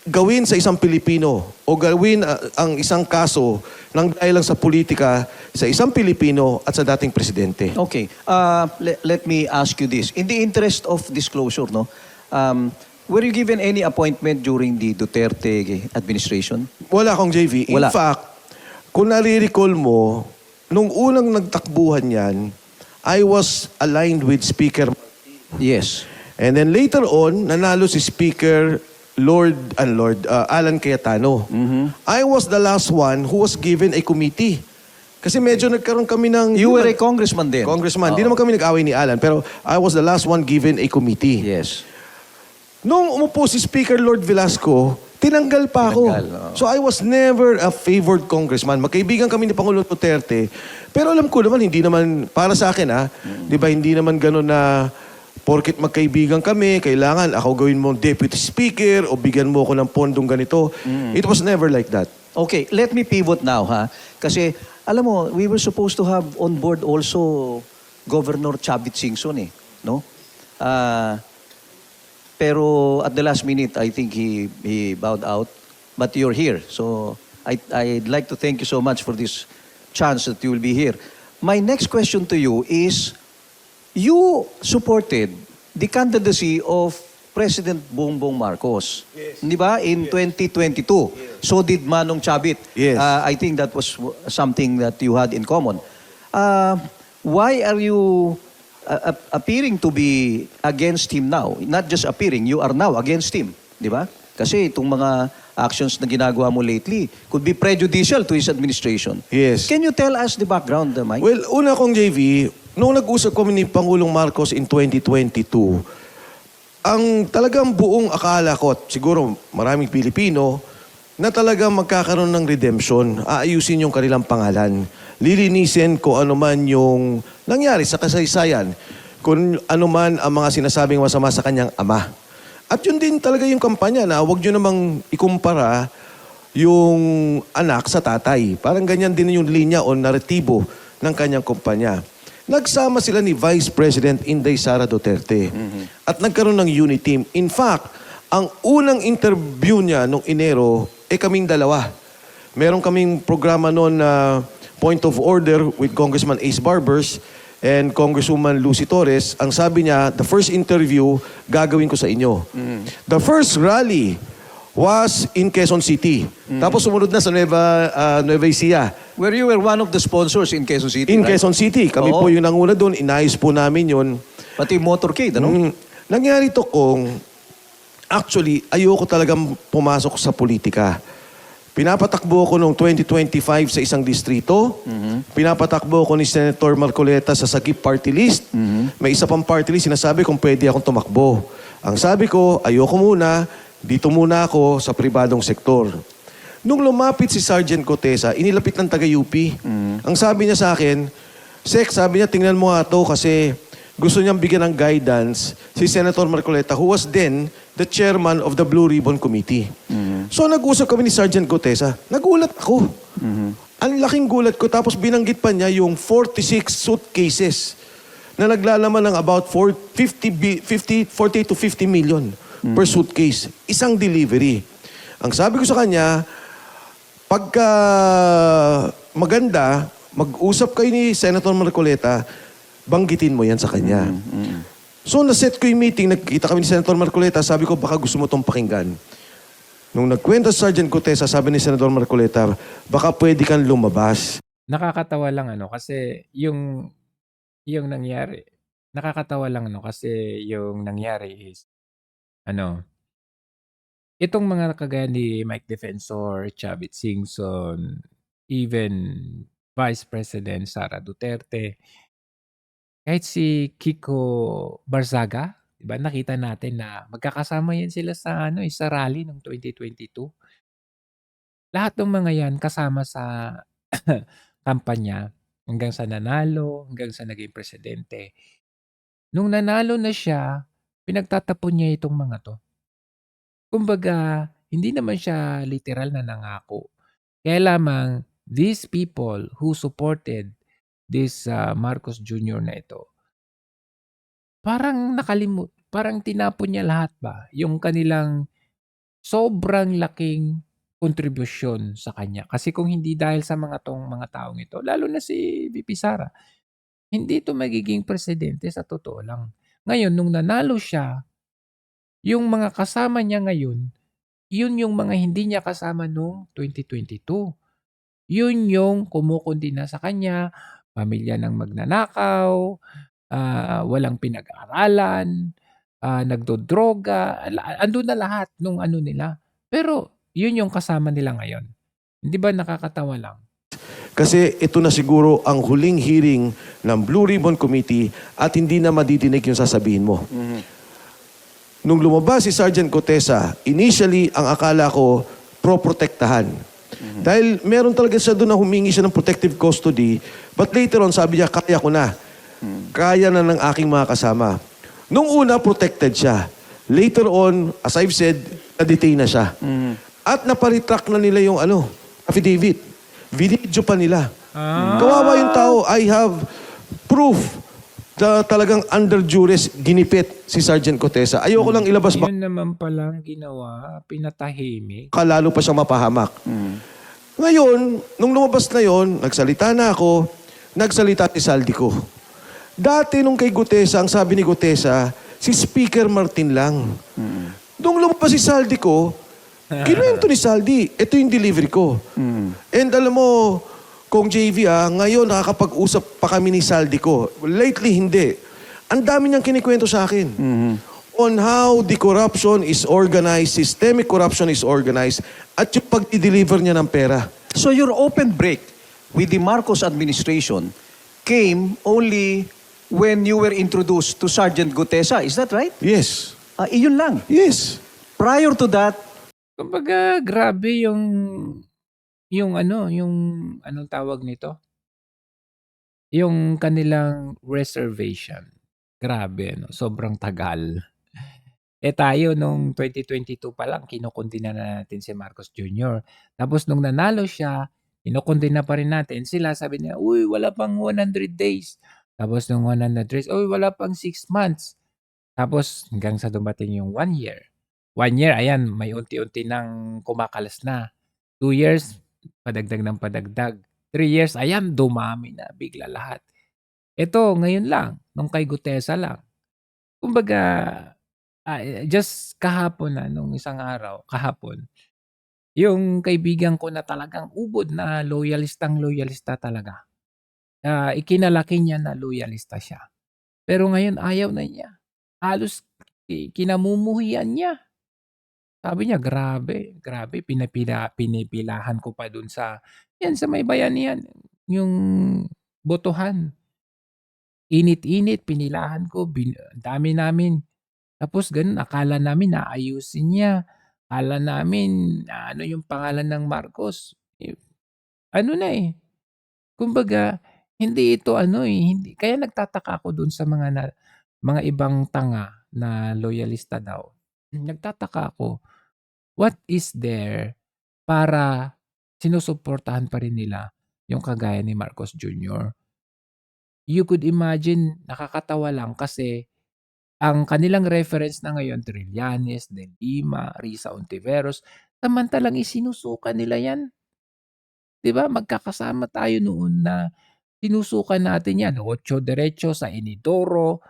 gawin sa isang Pilipino o gawin ang isang kaso ng dahil lang sa politika sa isang Pilipino at sa dating presidente. Okay. Let me ask you this. In the interest of disclosure, no, were you given any appointment during the Duterte administration? Wala akong JV. In Wala. fact, kung nare-recall mo, nung unang nagtakbuhan yan, I was aligned with Speaker. Yes. And then later on, nanalo si Speaker Alan Cayetano. I was the last one who was given a committee. Kasi medyo nagkaroon kami ng... You were a congressman then? Congressman. Di naman kami nag-away ni Alan, pero I was the last one given a committee. Yes. Nung umupo si Speaker Lord Velasco, tinanggal pa ako. So I was never a favored congressman. Magkaibigan kami ni Pangulong Duterte. Pero alam ko naman, hindi naman, para sa akin di ba, hindi naman gano'n na porket magkaibigan kami, kailangan ako gawin mo deputy speaker o bigyan mo ako ng pondong ganito. It was never like that. Okay, let me pivot now, ha? Kasi, alam mo, we were supposed to have on board also Governor Chavit Singson, no? Pero at the last minute, I think he bowed out. But you're here, so I'd like to thank you so much for this chance that you will be here. My next question to you is, you supported the candidacy of President Bongbong Marcos. Yes. Di ba? In 2022. Yes. So did Manong Chavit. Yes. I think that was something that you had in common. Why are you appearing to be against him now? Not just appearing, you are now against him. Di ba? Kasi itong mga actions na ginagawa mo lately could be prejudicial to his administration. Yes. Can you tell us the background, Mike? Well, una kong JV, nung nag-usap kami ni Pangulong Marcos in 2022, ang talagang buong akala ko, at siguro maraming Pilipino, na talagang magkakaroon ng redemption, aayusin yung kanilang pangalan, lilinisin kung ano man yung nangyari sa kasaysayan, kung ano man ang mga sinasabing masama sa kanyang ama. At yun din talaga yung kampanya na huwag nyo namang ikumpara yung anak sa tatay. Parang ganyan din yung linya o naratibo ng kanyang kumpanya. Nagsama sila ni Vice President Inday Sara Duterte. At nagkaroon ng unity team. In fact, ang unang interview niya nung Enero, kaming dalawa. Meron kaming programa noon na Point of Order with Congressman Ace Barbers and Congresswoman Lucy Torres. Ang sabi niya, the first interview, gagawin ko sa inyo. The first rally was in Quezon City. Tapos sumunod na sa Nueva Ecija. Where you were one of the sponsors in Quezon City, In right? Quezon City. Kami po yung nanguna doon. Inayos po namin yun. Pati motorcade, ano? Nangyari to kung actually, ayoko talagang pumasok sa politika. Pinapatakbo ko noong 2025 sa isang distrito. Pinapatakbo ko ni Senator Marcoleta sa Sagip Party List. May isa pang party list, sinasabi kung pwede akong tumakbo. Ang sabi ko, ayoko muna, dito muna ako sa pribadong sektor. Nung lumapit si Sergeant Cotesa, inilapit ng taga-UP. Ang sabi niya sa akin, Sek, sabi niya, tingnan mo nga to kasi gusto niyang bigyan ng guidance si Senator Marcoleta, who was then the chairman of the Blue Ribbon Committee. So nag-usap kami ni Sergeant Cotesa. Nagulat ako. Ang laking gulat ko. Tapos binanggit pa niya yung 46 suitcases na naglalaman ng about 40 to 50 million per suitcase. Isang delivery. Ang sabi ko sa kanya, pagka maganda, mag-usap kayo ni Senator Marcoleta, banggitin mo yan sa kanya. So, naset ko yung meeting, nagkita kami ni Senator Marcoleta, sabi ko, baka gusto mo itong pakinggan. Nung nagkwenta si Sergeant Gutesa, sabi ni Senator Marcoleta, baka pwede kang lumabas. Nakakatawa lang kasi yung nangyari, nakakatawa lang kasi yung nangyari is itong mga kagaya ni Mike Defensor, Chavit Singson, even Vice President Sara Duterte, kahit si Kiko Barzaga, 'di ba nakita natin na magkakasama yan sila sa sa rally ng 2022. Lahat ng mga yan kasama sa kampanya hanggang sa nanalo, hanggang sa naging presidente. Nung nanalo na siya, pinagtatapon niya itong mga 'to. Kumbaga, hindi naman siya literal na nangako. Kaya lamang these people who supported this Marcos Jr. na ito, parang tinapon niya lahat ba? Yung kanilang sobrang laking kontribusyon sa kanya. Kasi kung hindi dahil sa mga taong ito, lalo na si VP Sara, hindi ito magiging presidente sa totoo lang. Ngayon, nung nanalo siya, yung mga kasama niya ngayon, yun yung mga hindi niya kasama noong 2022. Yun yung kumukundina sa kanya, pamilya ng magnanakaw, walang pinag-aaralan, nagdodroga, andun na lahat nung nila. Pero yun yung kasama nila ngayon. Hindi ba nakakatawa lang? Kasi ito na siguro ang huling hearing ng Blue Ribbon Committee at hindi na madidinig yung sasabihin mo. Nung lumabas si Sergeant Gutesa, initially, ang akala ko, pro-protektahan. Dahil meron talaga siya doon na humingi siya ng protective custody, but later on, sabi niya, kaya ko na. Kaya na ng aking mga kasama. Nung una, protected siya. Later on, as I've said, na-detain na siya. At naparitrack na nila yung affidavit. Video pa nila. Kawawa yung tao. I have proof na talagang under duress ginipit si Sergeant Gutesa. Ayoko lang ilabas Yun naman palang ginawa, pinatahimik. lalo pa siyang mapahamak. Ngayon, nung lumabas na yon, nagsalita na ako, nagsalita si Saldico. Dati nung kay Gutesa, ang sabi ni Gutesa, si Speaker Martin lang. Nung lumabas si Saldico, kinuwento ni Saldi, ito yung delivery ko. And alam mo, Kung JV ngayon nakakapag-usap pa kami ni Saldico. Lately, hindi. Ang dami niyang kinikwento sa akin. On how the corruption is organized, systemic corruption is organized, at yung pag-deliver niya ng pera. So your open break with the Marcos administration came only when you were introduced to Sergeant Gutesa. Is that right? Yes. Iyon lang. Yes. Prior to that, Kumbaga, grabe yung anong tawag nito? Yung kanilang reservation. Grabe, sobrang tagal. Tayo nung 2022 pa lang, kinukundina na natin si Marcos Jr. Tapos nung nanalo siya, kinukundina pa rin natin sila. Sabi niya, uy, wala pang 100 days. Tapos nung 100 days, uy, wala pang 6 months. Tapos hanggang sa dumating yung 1 year. 1 year, ayan, may unti-unti nang kumakalas na. 2 years, padagdag ng padagdag. 3 years, ayan, dumami na bigla lahat. Ito, ngayon lang, nung kay Gutesa lang. Kumbaga, just kahapon nung isang araw, kahapon, yung kaibigan ko na talagang ubod na loyalista talaga. Ikinalaki niya na loyalista siya. Pero ngayon, ayaw na niya. Halos kinamumuhian niya. Sabi niya, grabe, pinipilahan ko pa dun sa may bayanihan, yung botohan. Init-init, pinilahan ko, dami namin. Tapos ganun, akala namin naayusin niya. Akala namin, yung pangalan ng Marcos. Kumbaga, hindi ito hindi. Kaya nagtataka ako dun sa mga ibang tanga na loyalista daw. Nagtataka ako, what is there para sinusuportahan pa rin nila yung kagaya ni Marcos Jr.? you could imagine, nakakatawa lang kasi ang kanilang reference na ngayon, Trillanes, De Lima, Risa Ontiveros, samantalang isinusuka nila yan. 'Di ba? Magkakasama tayo noon na sinusukan natin yan. Ocho Diretso sa Inidoro,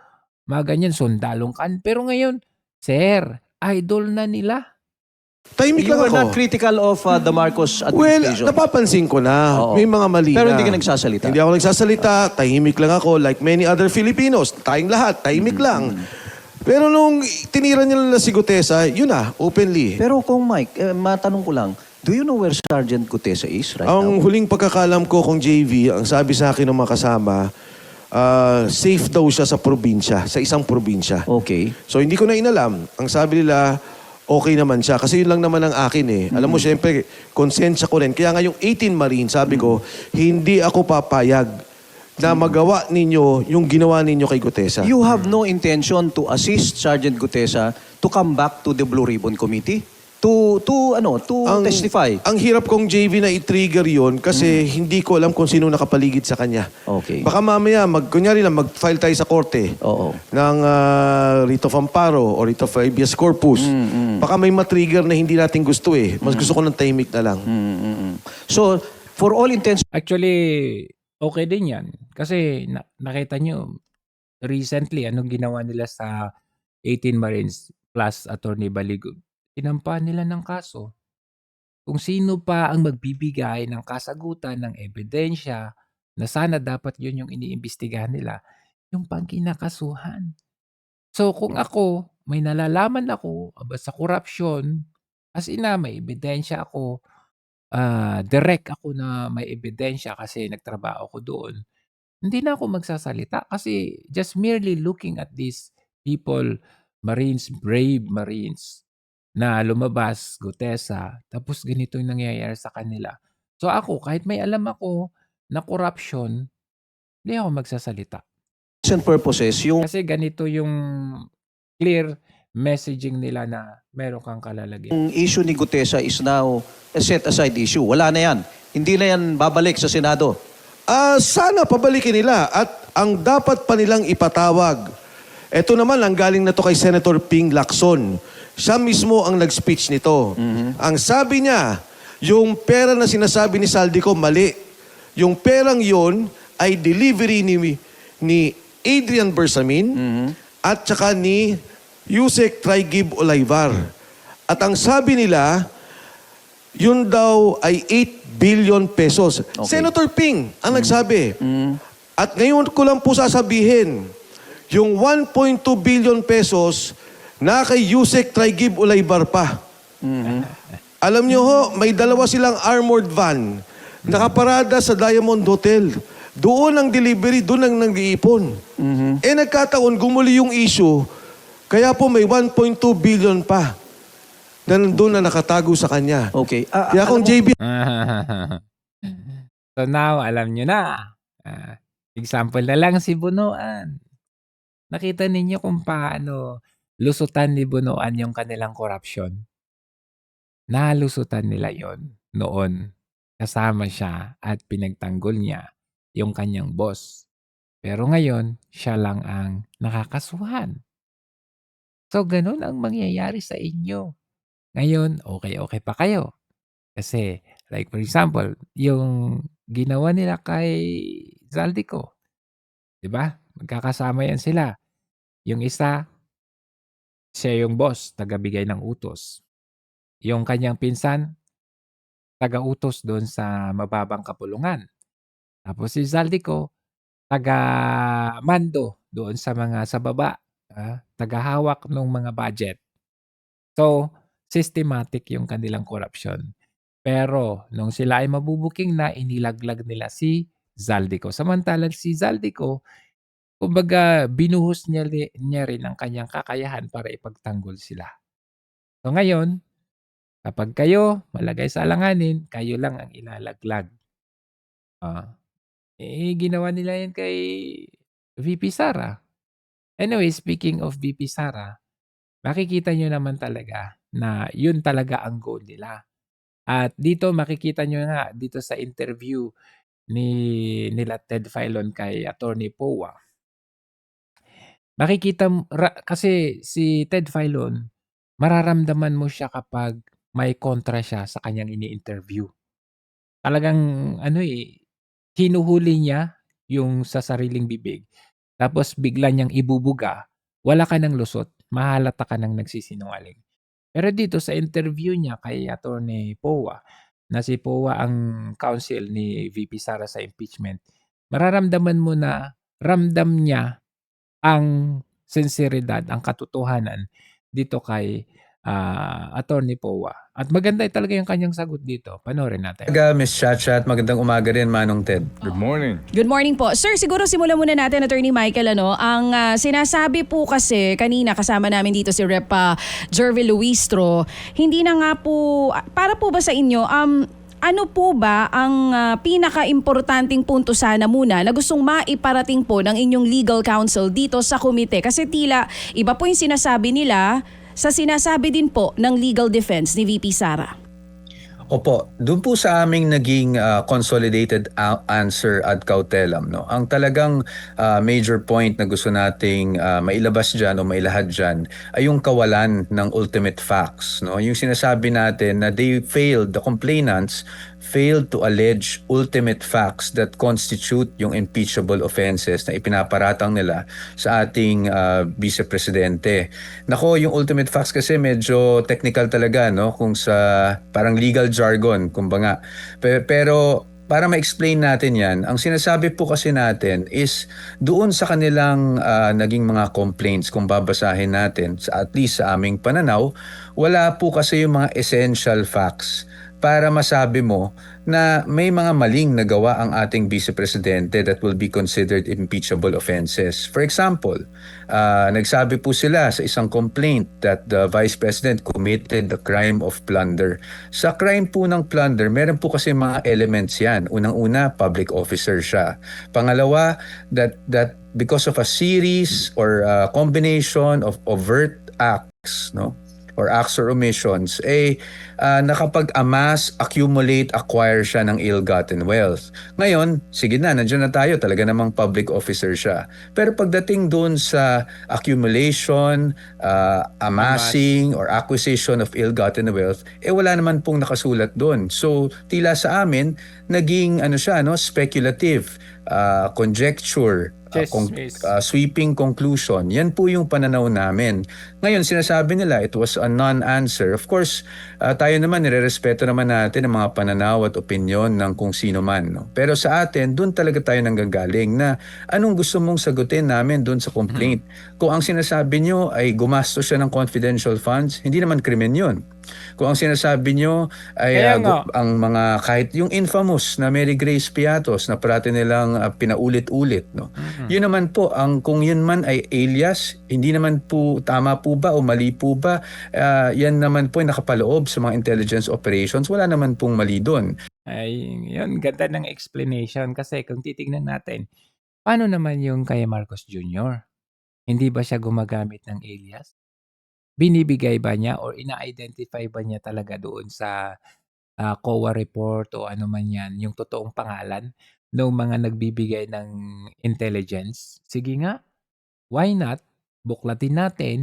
mga ganyan, sundalong kan. Pero ngayon, sir, idol na nila. Tahimik You lang were ako. not critical of the Marcos Well, administration. napapansin ko na. Oo. May mga mali Pero na. hindi ka nagsasalita. Hindi ako nagsasalita. Tahimik lang ako. Like many other Filipinos. Tayong lahat. Tahimik lang. Pero nung tinira nila si Gutesa, yun na, openly. Pero kung Mike, matanong ko lang, do you know where Sergeant Gutesa is right Ang now? huling pagkakalam ko kung JV, ang sabi sa akin ng mga kasama, safe daw siya sa probinsya, sa isang probinsya. Okay. So hindi ko na inalam. Ang sabi nila, okay naman siya. Kasi yun lang naman ang akin eh. Alam mo, syempre, konsensya ko rin. Kaya nga yung 18 Marine, sabi ko, hindi ako papayag na magawa ninyo yung ginawa ninyo kay Gutesa. You have no intention to assist Sergeant Gutesa to come back to the Blue Ribbon Committee to testify. Ang hirap kong JV na i-trigger yon kasi hindi ko alam kung sino nakapaligid sa kanya. Okay. Baka mamaya, kunyari lang, mag-file tayo sa korte Oo. ng writ of amparo or writ of habeas corpus. Baka may matrigger na hindi natin gusto eh. Mas gusto ko ng tahimik na lang. So, for all intents Actually, okay din yan. Kasi nakita nyo, recently, anong ginawa nila sa 18 Marines plus Attorney Baligod? Sinampahan nila ng kaso. Kung sino pa ang magbibigay ng kasagutan ng ebidensya na sana dapat yun yung iniimbestigahan nila, yung pangkinakasuhan. So kung ako, may nalalaman ako about sa korupsyon, as in na may ebidensya ako, direct ako na may ebidensya kasi nagtrabaho ko doon, hindi na ako magsasalita kasi just merely looking at these people, Marines, brave Marines, na lumabas, Gutesa, tapos ganito yung nangyayari sa kanila. So ako, kahit may alam ako na corruption, hindi ako magsasalita. and purposes, yung Kasi ganito yung clear messaging nila na meron kang kalalagyan. issue ni Gutesa is now a set-aside issue. Wala na yan. Hindi na yan babalik sa Senado. Sana pabalikin nila at ang dapat pa nilang ipatawag. Ito naman, ang galing na to kay Senator Ping Lacson. Siya mismo ang nag-speech nito. Ang sabi niya, yung pera na sinasabi ni Saldico, mali. Yung perang yon ay delivery ni Adrian Bersamin at saka ni Yusek Traigib Olayvar. At ang sabi nila, yun daw ay 8 billion pesos. Senator Ping ang nagsabi. At ngayon ko lang po sasabihin, yung 1.2 billion pesos na kay Yusek Traigib Olayvar pa. Alam nyo ho, may dalawa silang armored van nakaparada sa Diamond Hotel. Doon ang delivery, doon ang nag-iipon. Eh nagkataon, gumuli yung issue, kaya po may 1.2 billion pa na nandun na nakatago sa kanya. Okay. Kaya kung JB, So now, alam nyo na. Example na lang si Bunuan. Nakita ninyo kung paano lusutan ni Bunuan yung kanilang corruption. Nalusutan nila yon noon. Kasama siya at pinagtanggol niya yung kanyang boss. Pero ngayon, siya lang ang nakakasuhan. So, ganun ang mangyayari sa inyo. Ngayon, okay pa kayo. Kasi, like for example, yung ginawa nila kay Zaldico. Diba? Magkakasama yan sila. Yung isa, siya yung boss, tagabigay ng utos. Yung kanyang pinsan, taga-utos doon sa mababang kapulungan. Tapos si Zaldico, taga-mando doon sa mga sa baba. Taga-hawak ng mga budget. So, systematic yung kanilang corruption. Pero, nung sila ay mabubuking na, inilaglag nila si Zaldico. Samantalang si Zaldico, kumbaga, binuhos niya rin ang kanyang kakayahan para ipagtanggol sila. So ngayon, kapag kayo malagay sa alanganin, kayo lang ang ilalaglag. Ginawa nila yan kay VP Sara. Anyway, speaking of VP Sara, makikita nyo naman talaga na yun talaga ang goal nila. At dito makikita nyo nga dito sa interview nila Ted Filon kay Attorney Poa, makikita kasi si Ted Filon, mararamdaman mo siya kapag may kontra siya sa kanyang ini-interview. Talagang hinuhuli niya yung sa sariling bibig, tapos bigla niyang ibubuga, wala ka ng lusot, mahalata ka ng nagsisinungaling. Pero dito sa interview niya kay Attorney Poa, na si Poa ang counsel ni VP Sara sa impeachment, mararamdaman mo na ramdam niya ang sinseridad, ang katotohanan dito kay Attorney Poa. At maganda talaga yung kanyang sagot dito. Panoorin natin. Miss Chacha, at magandang umaga rin, Manong Ted. Good morning. Good morning po. Sir, siguro simulan muna natin, Attorney Michael. Ang sinasabi po kasi kanina kasama namin dito si Rep. Jervy Luistro, hindi na nga po, para po ba sa inyo, ano po ba ang pinaka-importanting punto sana muna na gustong maiparating po ng inyong legal counsel dito sa komite? Kasi tila iba po yung sinasabi nila sa sinasabi din po ng legal defense ni VP Sara. Opo, doon po sa aming naging consolidated answer ad cautelam, no? Ang talagang major point na gusto nating mailabas dyan o mailahad dyan ay yung kawalan ng ultimate facts, no? Yung sinasabi natin na the complainants failed to allege ultimate facts that constitute yung impeachable offenses na ipinaparatang nila sa ating Vice Presidente. Nako, yung ultimate facts kasi medyo technical talaga, no? Kung sa parang legal jargon, kumbaga. Pero para ma-explain natin yan, ang sinasabi po kasi natin is doon sa kanilang naging mga complaints, kung babasahin natin, at least sa aming pananaw, wala po kasi yung mga essential facts para masabi mo na may mga maling nagawa ang ating Vice Presidente that will be considered impeachable offenses. For example, nagsabi po sila sa isang complaint that the Vice President committed the crime of plunder. Sa crime po ng plunder, meron po kasi mga elements yan. Unang-una, public officer siya. Pangalawa, that because of a series or combination of overt acts, no? Or acts or omissions, nakapag-amass, accumulate, acquire siya ng ill-gotten wealth. Ngayon, sige na, nandiyan na tayo, talaga namang public officer siya. Pero pagdating doon sa accumulation, amassing, or acquisition of ill-gotten wealth, wala naman pong nakasulat doon. So, tila sa amin, naging speculative, conjecture, sweeping conclusion. Yan po yung pananaw namin. Ngayon, sinasabi nila it was a non-answer. Of course, tayo naman, nirerespeto naman natin ang mga pananaw at opinyon ng kung sino man. No? Pero sa atin, doon talaga tayo nanggagaling na anong gusto mong sagutin namin doon sa complaint. Kung ang sinasabi nyo ay gumastos siya ng confidential funds, hindi naman krimen yun. Kung ang sinasabi nyo ay ang mga kahit yung infamous na Mary Grace Piatos na parati nilang pinaulit-ulit, no? Yun naman po, kung yun man ay alias, hindi naman po tama po ba o mali po ba, yan naman po ay nakapaloob sa mga intelligence operations, wala naman pong mali doon. Ay, yun, ganda ng explanation kasi kung titignan natin, paano naman yung kay Marcos Jr.? Hindi ba siya gumagamit ng alias? Binibigay ba niya or ina-identify ba niya talaga doon sa COA report o ano man yan, yung totoong pangalan ng mga nagbibigay ng intelligence? Sige nga, why not? Buklatin natin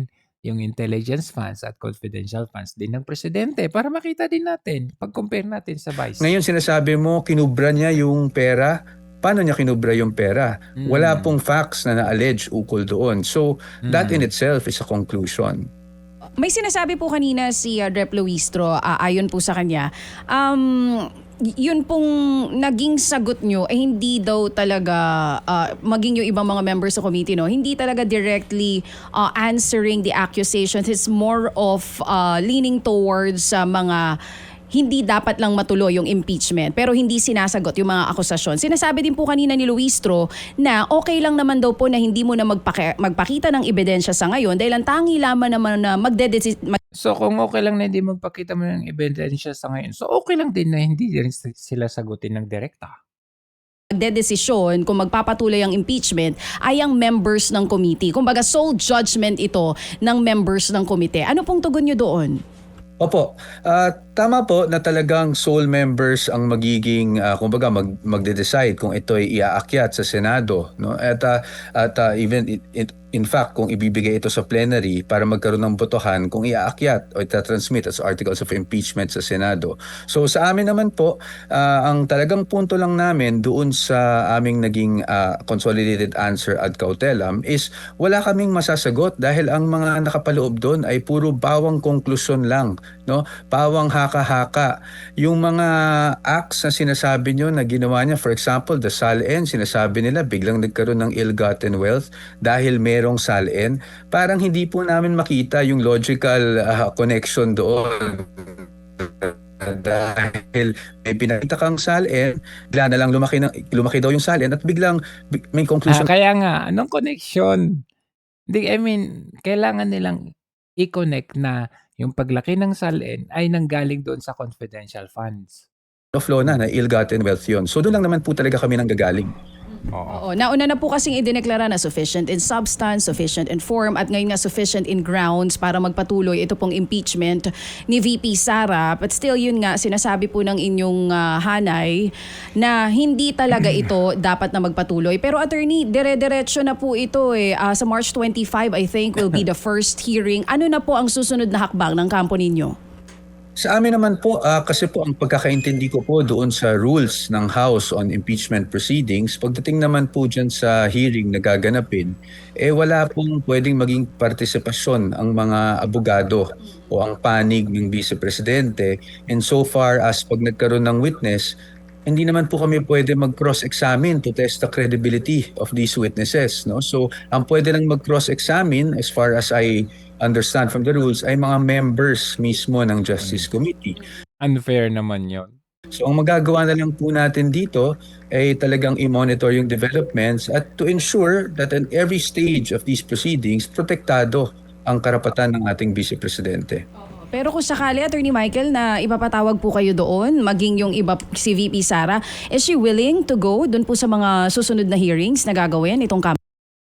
yung intelligence funds at confidential funds din ng presidente para makita din natin, pag-compare natin sa vice. Ngayon sinasabi mo, kinubra niya yung pera. Paano niya kinubra yung pera? Wala pong facts na na-allege ukol doon. So, that in itself is a conclusion. May sinasabi po kanina si Rep. Luistro, ayon po sa kanya, yun pong naging sagot nyo hindi daw talaga maging yung ibang mga members sa committee, no, hindi talaga directly answering the accusations. It's more of leaning towards mga hindi dapat lang matuloy yung impeachment pero hindi sinasagot yung mga akusasyon. Sinasabi din po kanina ni Luistro na okay lang naman daw po na hindi mo na magpakita ng ebidensya sa ngayon dahil ang tangi lamang naman na So kung okay lang na hindi magpakita mo ng ebidensya sa ngayon, so okay lang din na hindi rin sila sagutin ng direkta. Magdedesisyon kung magpapatuloy ang impeachment ay ang members ng committee. Kumbaga sole judgment ito ng members ng komite. Ano pong tugon nyo doon? Opo, tama po na talagang sole members ang magiging kumbaga magde-decide kung ito ay iaakyat sa Senado, no? Even in fact kung ibibigay ito sa plenary para magkaroon ng botohan kung iaakyat o itatransmit as articles of impeachment sa Senado. So sa amin naman po, ang talagang punto lang namin doon sa aming naging consolidated answer ad cautelam is wala kaming masasagot dahil ang mga nakapaloob doon ay puro bawang konklusyon lang, no? Pawang haka-haka. Yung mga acts na sinasabi nyo na ginawa niya, for example, the SALN, sinasabi nila biglang nagkaroon ng ill-gotten wealth dahil merong SALN. Parang hindi po namin makita yung logical connection doon. Dahil may pinakita kang SALN, bigla na lang lumaki daw yung SALN at biglang may conclusion. Kaya nga, anong connection? I mean, kailangan nilang i-connect na yung paglaki ng SALN ay nanggaling doon sa confidential funds. Flow na ill-gotten wealth yun. So doon lang naman po talaga kami nanggagaling. Oo. Nauna na po kasing idineklara na sufficient in substance, sufficient in form, at ngayon nga sufficient in grounds para magpatuloy ito pong impeachment ni VP Sara. But still, yun nga, sinasabi po ng inyong hanay na hindi talaga ito dapat na magpatuloy. Pero attorney, dire-diretso na po ito sa March 25, I think, will be the first hearing. Ano na po ang susunod na hakbang ng kampo ninyo? Sa amin naman po, kasi po ang pagkakaintindi ko po doon sa rules ng House on impeachment proceedings, pagdating naman po dyan sa hearing na gaganapin, wala pong pwedeng maging partisipasyon ang mga abogado o ang panig ng Vice Presidente. And so far as pag nagkaroon ng witness, hindi naman po kami pwede mag-cross-examine to test the credibility of these witnesses, no? So, ang pwede lang mag-cross-examine as far as I understand from the rules ay mga members mismo ng Justice Committee. Unfair naman yon. So, ang magagawa na lang po natin dito ay talagang i-monitor yung developments at to ensure that at every stage of these proceedings, protektado ang karapatan ng ating Vice Presidente. Pero kung sakali, Attorney Michael, na ipapatawag po kayo doon, maging yung iba, si VP Sara, is she willing to go doon po sa mga susunod na hearings na gagawin itong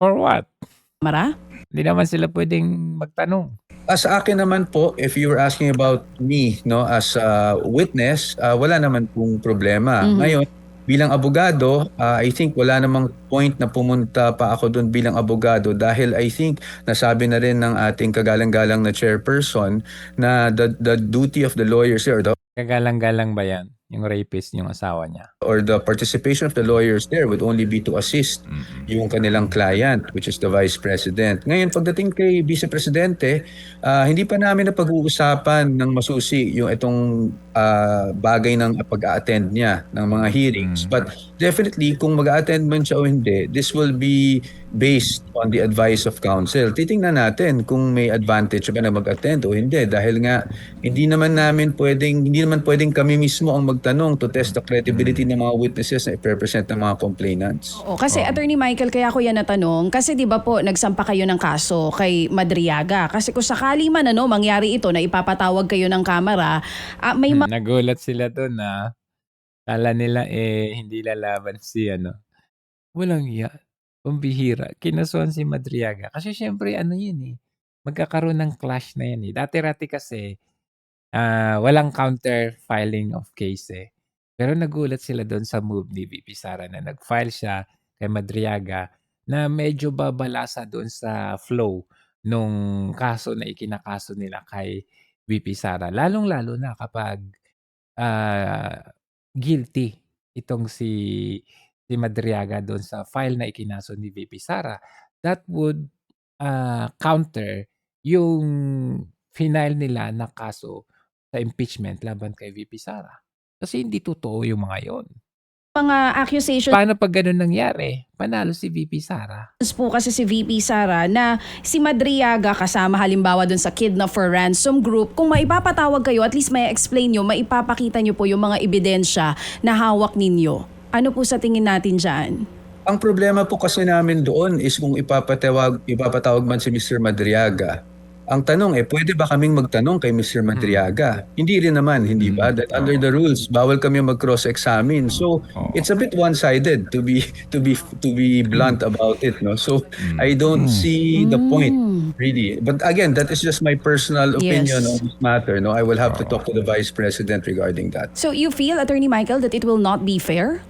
For what? Kamara? Hindi naman sila pwedeng magtanong. Sa akin naman po, if you were asking about me, no, as a witness, wala naman pong problema. Ngayon, bilang abogado, I think wala namang point na pumunta pa ako doon bilang abogado dahil I think nasabi na rin ng ating kagalang-galang na chairperson na the duty of the lawyers here, Kagalang-galang ba yan? Yung rapist, yung asawa niya. or the participation of the lawyers there would only be to assist yung kanilang client, which is the Vice President. Ngayon, pagdating kay Vice Presidente, hindi pa namin na pag-uusapan ng masusi yung itong bagay ng pag-a-attend niya ng mga hearings. But definitely, kung mag-a-attend man siya o hindi, this will be based on the advice of counsel. Titingnan natin kung may advantage ba na mag-attend o hindi dahil nga hindi naman pwedeng kami mismo ang magtanong to test the credibility ng mga witnesses na i-represent ng mga complainants. Oo, kasi Attorney Michael, kaya ko yan natanong, kasi di ba po nagsampa kayo ng kaso kay Madriaga. Kasi kung sakali man mangyari ito na ipapatawag kayo ng kamera, may Nagulat sila doon na kala nila hindi lalaban si Walang iya. Pambihira. Kinasuhan si Madriaga. Kasi syempre yun magkakaroon ng clash na yan Dati-rati kasi walang counter filing of case Pero nagulat sila doon sa move ni VP Sara na nag-file siya kay Madriaga na medyo babalasa doon sa flow nung kaso na ikinakaso nila kay VP Sara. Lalong-lalo na kapag guilty itong si Madriaga doon sa file na ikinaso ni VP Sara. That would counter yung final nila na kaso sa impeachment laban kay VP Sara. Kasi hindi totoo yung mga yon. mga accusations Paano pag ganun nangyari? Panalo si VP Sara. po kasi si VP Sara na si Madriaga kasama halimbawa dun sa Kidnap for Ransom group, kung maipapatawag kayo, at least may explain nyo, maipapakita nyo po yung mga ebidensya na hawak ninyo. Ano po sa tingin natin dyan? Ang problema po kasi namin doon is kung ipapatawag man si Mr. Madriaga, Ang tanong pwede ba kaming magtanong kay Mr. Madriaga? Hindi rin naman, hindi ba? That under the rules, bawal kami mag-cross-examine. So, it's a bit one-sided to be blunt about it, no? So, I don't see the point really. But again, that is just my personal opinion Yes. on this matter, no? I will have to talk to the Vice President regarding that. So you feel, Attorney Michael, that it will not be fair?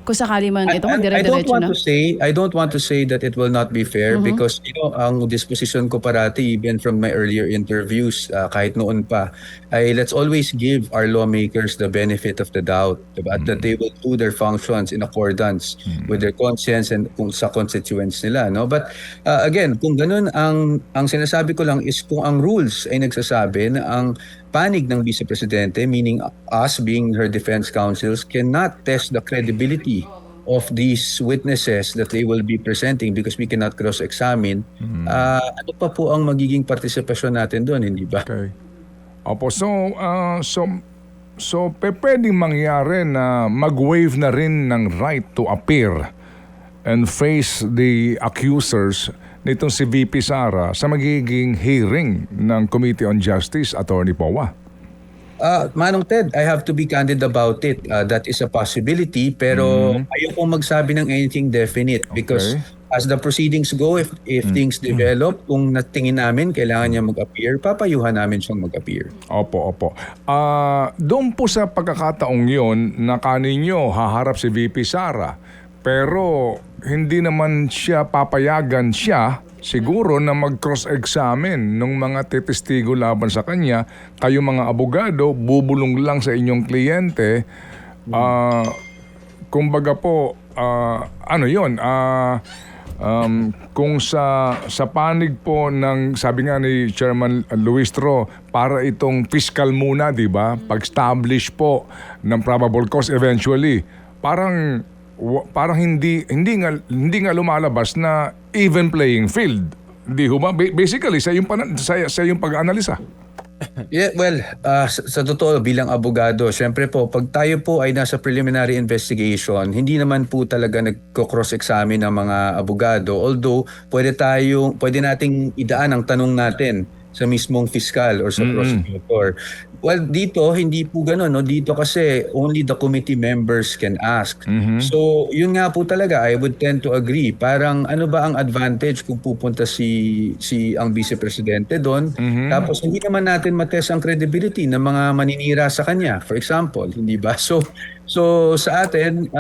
Kung sakali man ito, I don't magdire-diretso want na? to say that it will not be fair because ang disposition ko parati even from my earlier interviews kahit noon pa ay let's always give our lawmakers the benefit of the doubt, diba? That they will do their functions in accordance with their conscience and kung sa constituents nila, no? But again, kung ganun ang sinasabi ko lang is kung ang rules ay nagsasabi na ang panig ng Vice Presidente, meaning us being her defense counsels, cannot test the credibility of these witnesses that they will be presenting because we cannot cross-examine. Ano pa po ang magiging partisipasyon natin doon, hindi ba? Okay. Opo, pwedeng mangyari na mag-waive na rin ng right to appear and face the accusers nitong si VP Sara sa magiging hearing ng Committee on Justice, Attorney Powa. Manong Ted, I have to be candid about it. That is a possibility pero ayoko magsabi ng anything definite because as the proceedings go, if things develop, kung natingin namin kailangan niya mag-appear, papayuhan namin siyang mag-appear. Opo. Doon po sa pagkakataong yun na kaninyo haharap si VP Sara pero hindi naman siya papayagan siya siguro na mag-cross-examine ng mga testigo laban sa kanya. Kayo mga abogado, bubulong lang sa inyong kliyente. Kumbaga po, kung sa panig po ng, sabi nga ni Chairman Luistro, para itong fiscal muna, di ba? Pag-establish po ng probable cause eventually, parang hindi nga lumalabas na even playing field. Di ba? Basically, sa yung pag-analisa. Yeah, well, sa totoo bilang abogado, syempre po, pag tayo po ay nasa preliminary investigation, hindi naman po talaga nagko-cross-examine ng mga abogado. Although, pwede nating idaan ang tanong natin sa mismong fiscal or sa prosecutor. Well, dito, hindi po gano'n. No? Dito kasi only the committee members can ask. So, yun nga po talaga, I would tend to agree. Parang ano ba ang advantage kung pupunta si ang Vice Presidente doon? Tapos hindi naman natin matest ang credibility ng mga maninira sa kanya, for example. Hindi ba? So sa atin,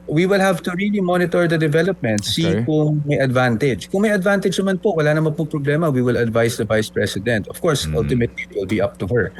we will have to really monitor the development, see kung may advantage. Kung may advantage naman po, wala naman po problema, we will advise the Vice President. Of course, ultimately, it will be up to her.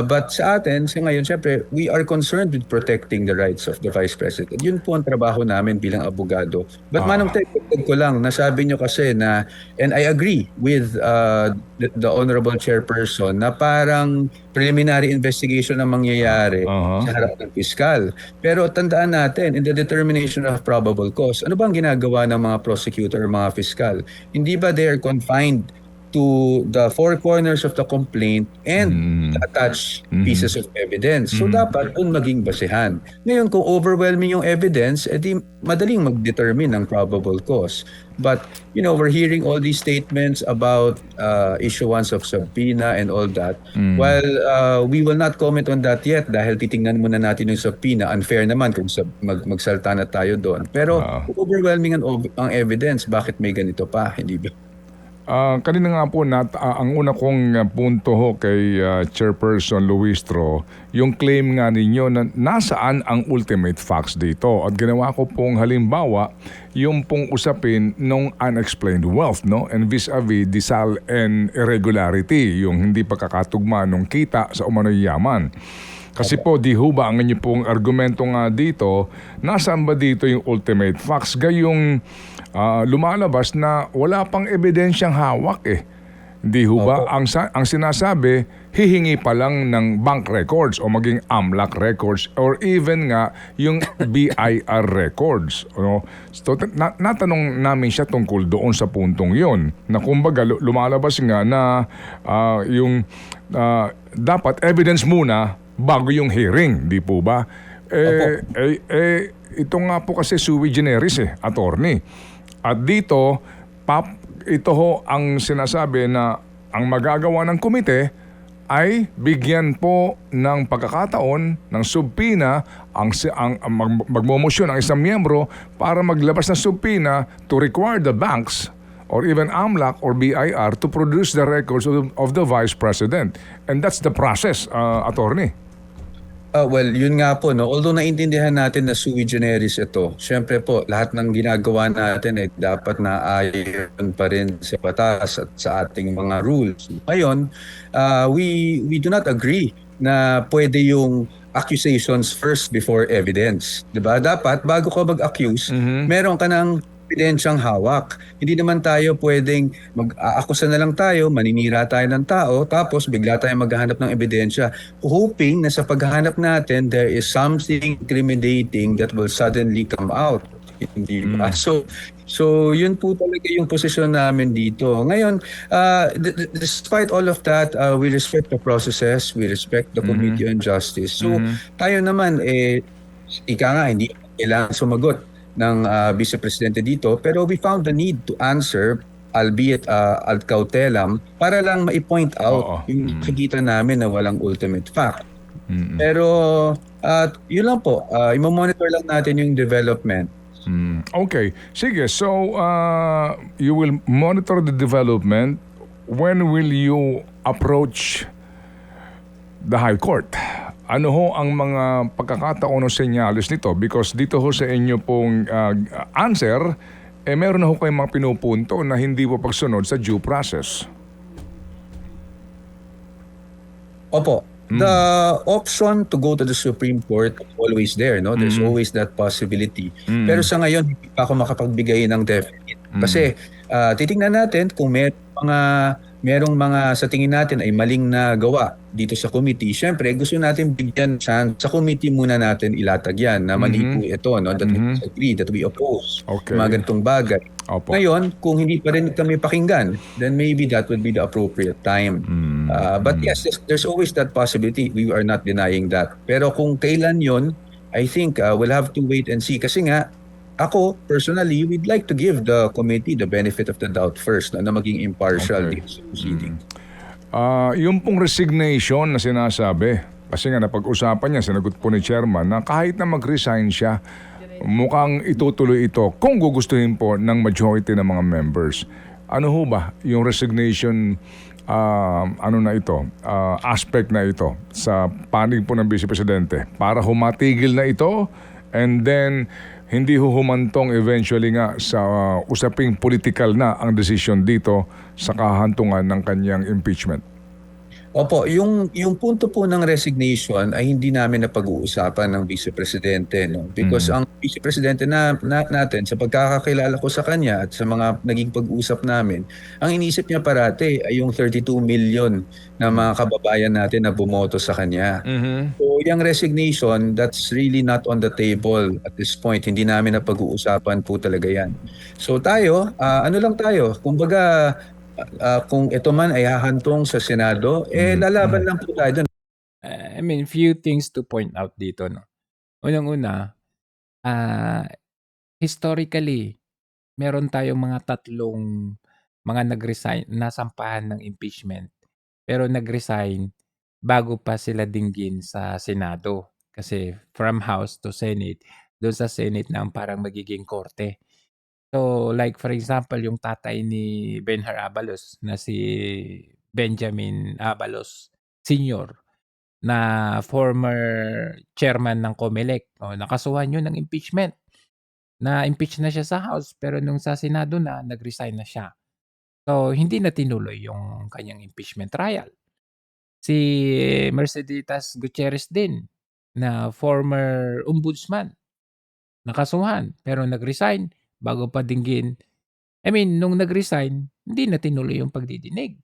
But sa atin, sa ngayon, syempre, we are concerned with protecting the rights of the Vice President. Yun po ang trabaho namin bilang abogado. But Manong Ted, ko lang, nasabi nyo kasi na, and I agree with the Honorable Chairperson, na parang preliminary investigation ang mangyayari sa harap ng piskal. Pero tandaan natin, in the determination of probable cause, ano bang ginagawa ng mga prosecutor o mga piskal? Hindi ba they are confined to the four corners of the complaint and attach pieces of evidence? So dapat doon maging basehan. Ngayon, kung overwhelming yung evidence, edi madaling mag-determine ng probable cause. But, we're hearing all these statements about issuance of subpoena and all that. While we will not comment on that yet dahil titingnan muna natin yung subpoena, unfair naman kung magsalta na tayo doon. Pero overwhelming ang evidence, bakit may ganito pa? Hindi ba? Kanina nga po, ang una kong punto ho kay Chairperson Luistro, yung claim nga ninyo na nasaan ang ultimate facts dito. At ginawa ko pong halimbawa, yung pong usapin ng unexplained wealth, no? And vis-a-vis disal and irregularity, yung hindi pagkakatugma ng kita sa umano'y yaman. Kasi po, di ho ba ang inyo pong argumento nga dito, nasaan ba dito yung ultimate facts? Gayong lumalabas na wala pang ebidensyang hawak eh. Di ho ba? Ang sinasabi, hihingi pa lang ng bank records o maging AMLAC records or even nga yung BIR records. No? So, natanong namin siya tungkol doon sa puntong yon na kumbaga lumalabas nga na dapat evidence muna bago yung hearing, di po ba? Ito nga po kasi sui generis attorney. At dito, ito ho ang sinasabi na ang magagawa ng komite ay bigyan po ng pagkakataon ng subpina ang magmomosyon ang isang miyembro para maglabas ng subpina to require the banks or even AMLAC or BIR to produce the records of the Vice President. And that's the process, Attorney. Well, yun nga po, no? Although naintindihan natin na sui generis ito, syempre po, lahat ng ginagawa natin ay dapat naayon pa rin sa batas at sa ating mga rules. Ngayon, we do not agree na pwede yung accusations first before evidence. Diba? Dapat, bago ka mag-accuse, meron ka ng ebidensyang hawak. Hindi naman tayo pwedeng mag-aakusa na lang tayo, maninira tayo ng tao, tapos bigla tayo maghahanap ng ebidensya. Hoping na sa paghahanap natin, there is something incriminating that will suddenly come out. Hindi ba? So yun po talaga yung posisyon namin dito. Ngayon, despite all of that, we respect the processes, we respect the Committee on Justice. So tayo naman, ika nga, hindi kailangan sumagot ng Vice Presidente dito, pero we found the need to answer, albeit ad cautelam, para lang ma-point out yung nakikita namin na walang ultimate fact. Pero yun lang po, i-monitor lang natin yung development. Okay. Sige, so you will monitor the development. When will you approach the High Court? Ano ho ang mga pagkakataon o senyalis nito? Because dito ho sa inyo pong answer, meron na ho kayong mga pinupunto na hindi po pagsunod sa due process. Opo. The option to go to the Supreme Court is always there, no? There's always that possibility. Pero sa ngayon, hindi pa ako makapagbigay ng definite. Kasi titingnan natin kung merong mga sa tingin natin ay maling na gawa dito sa committee. Siyempre, gusto natin bigyan chance sa committee muna natin ilatag yan na mali po ito, no? That we disagree, that we oppose mga ganitong bagay. Opo. Ngayon, kung hindi pa rin kami pakinggan, then maybe that would be the appropriate time. But yes, there's always that possibility. We are not denying that. Pero kung kailan yon, I think we'll have to wait and see. Kasi nga, ako, personally, we'd like to give the committee the benefit of the doubt first na maging impartial dito sa proceeding. Yung pong resignation na sinasabi, kasi nga napag-usapan niya, sinagot po ni Chairman, na kahit na mag-resign siya, mukhang itutuloy ito kung gugustuhin po ng majority ng mga members. Ano ho ba yung resignation aspect na ito sa panig po ng Vice Presidente para humatigil na ito and then hindi humantong eventually nga sa usaping political na ang decision dito sa kahantungan ng kanyang impeachment? Opo, yung punto po ng resignation ay hindi namin napag-uusapan ng Vice Presidente, no? Because ang Vice Presidente natin, sa pagkakakilala ko sa kanya at sa mga naging pag-usap namin, ang inisip niya parati ay yung 32 million na mga kababayan natin na bumoto sa kanya. So yung resignation, that's really not on the table at this point. Hindi namin napag-uusapan po talaga yan. So tayo, ano lang tayo, kumbaga, kung ito man ay hahantong sa Senado, lalaban lang po tayo dun. I mean, few things to point out dito, no? Unang-una, historically, meron tayong mga tatlong mga nag-resign, nasampahan ng impeachment, pero nag-resign bago pa sila dinggin sa Senado. Kasi from House to Senate, doon sa Senate na ang parang magiging korte. So, like for example, yung tatay ni Benhar Abalos na si Benjamin Abalos Sr. na former chairman ng COMELEC. Nakasuhan yun ng impeachment. Na-impeach na siya sa House pero nung sa Senado na, nag-resign na siya. So, hindi na tinuloy yung kanyang impeachment trial. Si Mercedes Gutierrez din na former ombudsman. Nakasuhan pero nag-resign bago pa dinggin. I mean, nung nag-resign, hindi na tinuloy yung pagdidinig.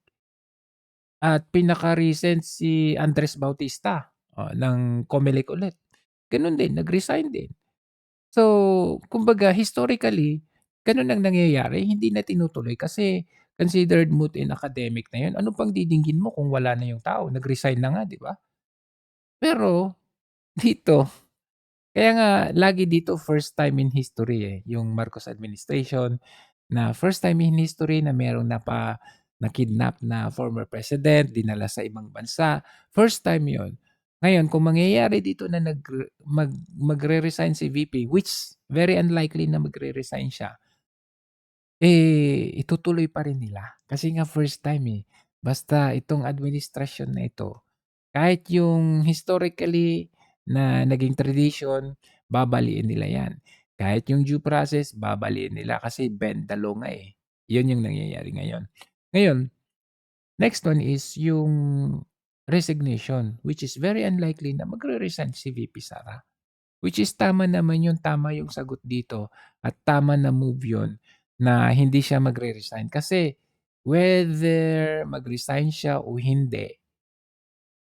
At pinaka-recent si Andres Bautista ng COMELEC ulit. Ganun din, nag-resign din. So, kumbaga, historically, ganun ang nangyayari. Hindi na tinutuloy kasi considered moot in academic na yun. Ano pang didinggin mo kung wala na yung tao? Nag-resign na nga, di ba? Pero, dito, kaya nga, lagi dito first time in history yung Marcos administration na first time in history na merong na-kidnap na former president, dinala sa ibang bansa. First time yon. Ngayon, kung mangyayari dito na magre-resign si VP, which very unlikely na magre-resign siya, itutuloy pa rin nila. Kasi nga first time Basta itong administrasyon na ito, kahit yung historically na naging tradition, babaliin nila yan. Kahit yung due process, babaliin nila kasi bend the law nga Yun yung nangyayari ngayon. Ngayon, next one is yung resignation, which is very unlikely na magre-resign si VP Sara. Which is tama naman yun, tama yung sagot dito at tama na move yun na hindi siya magre-resign. Kasi whether mag-resign siya o hindi,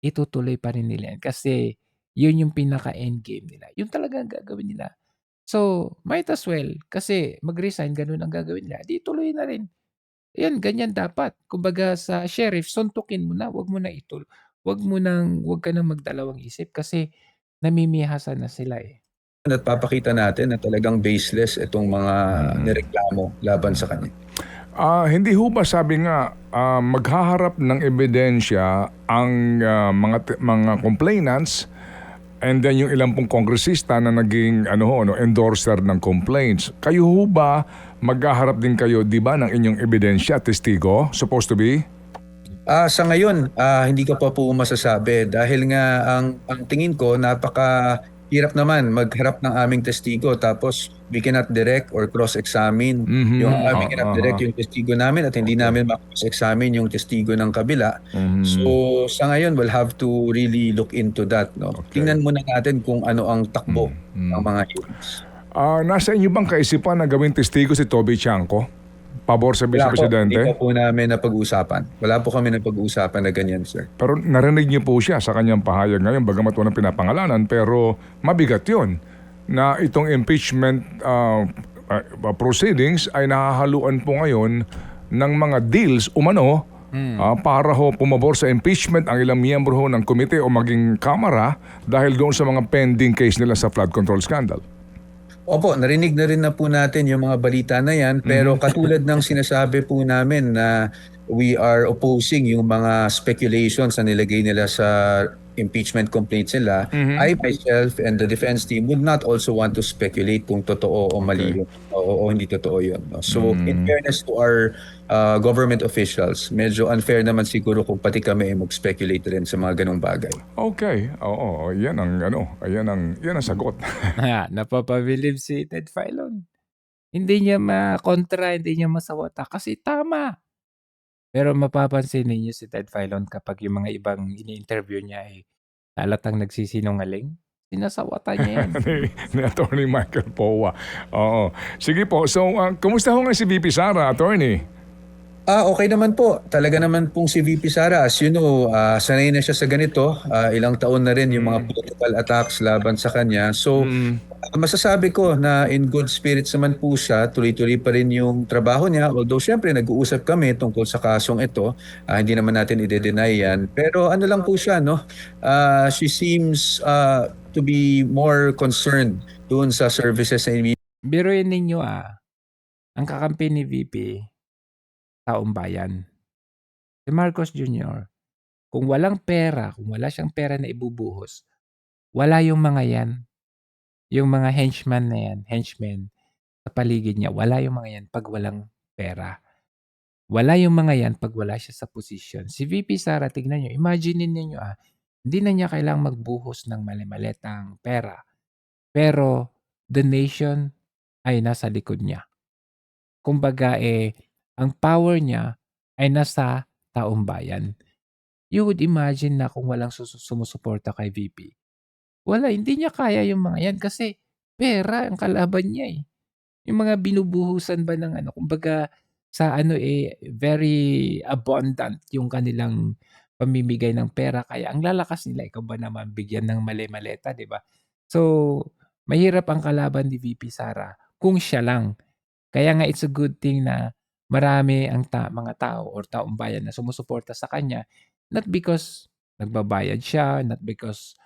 itutuloy pa rin nila yan. Kasi yun yung pinaka-endgame nila. Yun talaga ang gagawin nila. So, might as well, kasi mag-resign, ganun ang gagawin nila. Di tuloy na rin. Yan, ganyan dapat. Kumbaga sa sheriff, suntukin mo na, wag mo na ituloy. Wag ka nang magdalawang isip kasi namimiyahasan na sila At papakita natin na talagang baseless itong mga nireklamo laban sa kanya. Hindi ho ba sabi nga maghaharap ng ebidensya ang mga complainants and then yung ilang pong kongresista na naging endorser ng complaints. Kayo ho ba maghaharap din kayo, di ba, ng inyong ebidensya, testigo, supposed to be? Sa ngayon, hindi ko pa po masasabi dahil nga ang tingin ko napakahirap naman magharap ng aming testigo tapos we cannot direct or cross-examine yung aming direct yung testigo namin at hindi namin ma-cross-examine yung testigo ng kabila. So sa ngayon, we'll have to really look into that. No? Okay. Tingnan muna natin kung ano ang takbo ng mga hearings. Nasa inyo bang kaisipan na gawing testigo si Toby Chanco? Pabor sa Vice Presidente? Hindi po namin napag-uusapan. Wala po kami napag-uusapan na ganyan, sir. Pero narinig niyo po siya sa kanyang pahayag ngayon, bagamat walang pinapangalanan, pero mabigat yun na itong impeachment proceedings ay nahahaluan po ngayon ng mga deals umano para ho pumabor sa impeachment ang ilang miyembro ho ng komite o maging kamara dahil doon sa mga pending case nila sa flood control scandal. Opo, narinig na rin na po natin yung mga balita na yan, pero katulad ng sinasabi po namin na we are opposing yung mga speculations na nilagay nila sa impeachment complaints nila, I myself and the defense team would not also want to speculate kung totoo o mali yun, o hindi totoo yun. No? So in fairness to our government officials, medyo unfair naman siguro kung pati kami mag-speculate rin sa mga ganong bagay. Okay, oo, yan ang sagot. Napapabilib si Ted Filon. Hindi niya makontra, hindi niya masawata kasi tama. Pero mapapansin ninyo si Ted Filon kapag yung mga ibang ini-interview niya halatang nagsisinungaling, sinasawatan niya yan. ni Attorney Michael Powa. Oo. Sige po, so kumusta ho nga si VP Sara, Attorney? Okay naman po. Talaga naman pong si VP Sara, as you know, sanay na siya sa ganito. Ilang taon na rin yung mga political attacks laban sa kanya. So, masasabi ko na in good spirits naman po siya. Tuloy-tuloy pa rin yung trabaho niya. Although, syempre, nag-uusap kami tungkol sa kasong ito. Hindi naman natin i-deny yan. Pero ano lang po siya, no? She seems to be more concerned doon sa services na Biruin ninyo ang kakampi ni VP, taong bayan. Si Marcos Jr., kung walang pera, kung wala siyang pera na ibubuhos, wala yung mga yan. Yung mga henchmen sa paligid niya, wala yung mga yan pag walang pera. Wala yung mga yan pag wala siya sa posisyon. Si VP Sara, tignan nyo, imagine ninyo hindi na niya kailangang magbuhos ng mali-maletang pera. Pero the nation ay nasa likod niya. Kumbaga ang power niya ay nasa taong bayan. You would imagine na kung walang sumusuporta kay VP, hindi niya kaya yung mga yan kasi pera ang kalaban niya Yung mga binubuhusan ba ng kumbaga sa very abundant yung kanilang pamimigay ng pera kaya ang lalakas nila, ikaw ba naman bigyan ng mali-maleta, di ba? So, mahirap ang kalaban ni VP Sara kung siya lang. Kaya nga it's a good thing na marami ang mga tao or taong bayan na sumusuporta sa kanya, not because nagbabayad siya, not because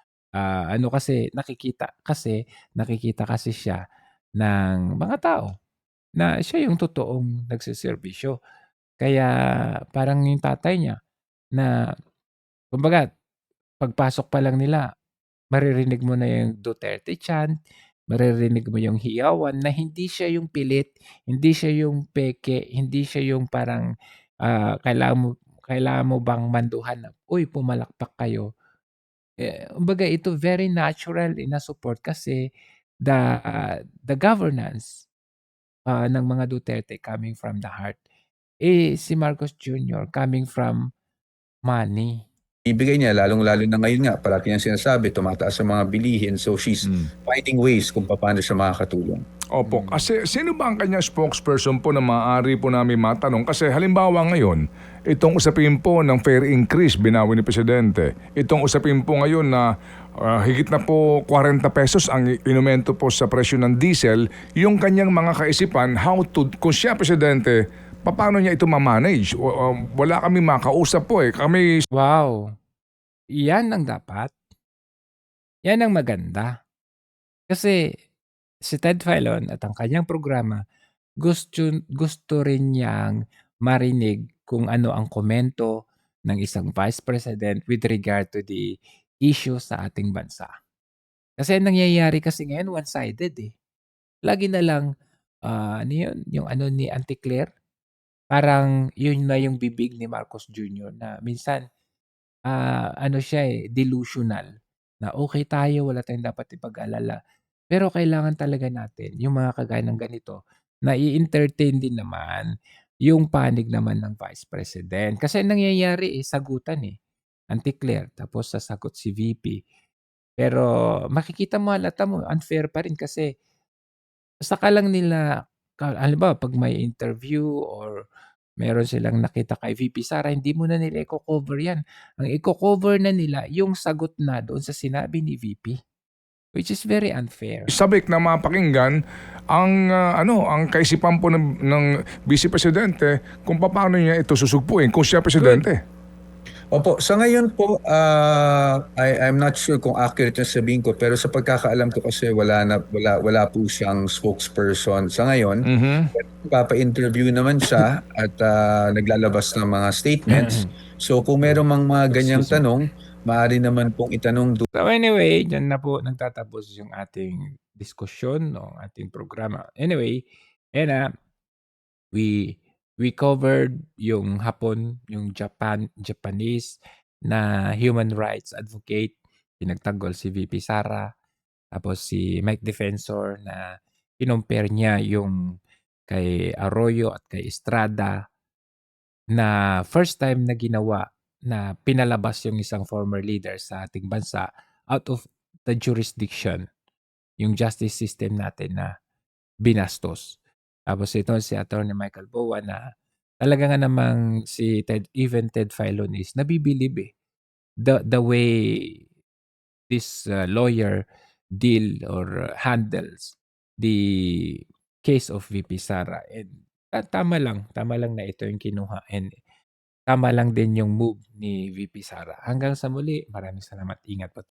kasi nakikita kasi siya ng mga tao na siya yung totoong nagseserbisyo. Kaya parang yung tatay niya na kumbaga pagpasok pa lang nila maririnig mo na yung Duterte chant, maririnig mo yung hiyawan na hindi siya yung pilit, hindi siya yung peke, hindi siya yung parang, kailangan mo bang manduhan na, "Uy, pumalakpak kayo." Kumbaga ito very natural ina-support kasi the governance, ng mga Duterte coming from the heart. Si Marcos Jr. coming from money. Ibigay niya, lalong-lalo na ngayon nga, parati niyang sinasabi, tumataas ang mga bilihin. So she's finding ways kung paano siya makakatulong. Opo. Kasi sino ba ang kanyang spokesperson po na maaari po namin matanong? Kasi halimbawa ngayon, itong usapin po ng fare increase binawi ni Presidente. Itong usapin po ngayon na higit na po 40 pesos ang inumento po sa presyo ng diesel. Yung kanyang mga kaisipan, kung siya Presidente, paano niya ito ma-manage? Wala kami makausap po eh. Kami... Wow! Yan ang dapat. Yan ang maganda. Kasi si Ted Filon at ang kanyang programa, gusto rin niyang marinig kung ano ang komento ng isang Vice President with regard to the issue sa ating bansa. Kasi ang nangyayari kasi ngayon one-sided eh. Lagi na lang, ano yun? Yung ano ni Auntie Claire, parang yun na yung bibig ni Marcos Jr. na minsan, ano siya eh, delusional. Na okay tayo, wala tayong dapat ipag-alala. Pero kailangan talaga natin, yung mga kagaya ng ganito, na i-entertain din naman yung panig naman ng Vice President. Kasi nangyayari eh, sagutan eh. Auntie Claire, tapos sasagot si VP. Pero makikita mo, halata mo, unfair pa rin kasi saka lang nila, halimbawa pag may interview or meron silang nakita kay VP Sara, hindi mo na nila i-cover yan. Ang i-cover na nila yung sagot na doon sa sinabi ni VP. Which is very unfair. Sabik na mapakinggan ang kaisipan po ng Vice Presidente kung paano niya ito susugpuin kung siya Presidente. Opo, sa ngayon po, I'm not sure kung accurate yung sabihin ko, pero sa pagkakaalam ko kasi wala po siyang spokesperson sa ngayon. Papa-interview naman siya at naglalabas ng mga statements. So kung meron mang mga ganyang tanong, maaari naman pong itanong So anyway, dyan na po nagtatapos yung ating diskusyon, no, ating programa. Anyway, we covered yung hapon, yung Japanese na human rights advocate, pinagtanggol si VP Sara, tapos si Mike Defensor na kinompare niya yung kay Arroyo at kay Estrada na first time na ginawa na pinalabas yung isang former leader sa ating bansa out of the jurisdiction, yung justice system natin na binastos. Tapos ito si Attorney Michael Boa na talaga nga namang si even Ted Filon is nabibilib eh. The way this lawyer deal or handles the case of VP Sara. And tama lang na ito yung kinuha. And tama lang din yung move ni VP Sara. Hanggang sa muli, maraming salamat. Ingat po.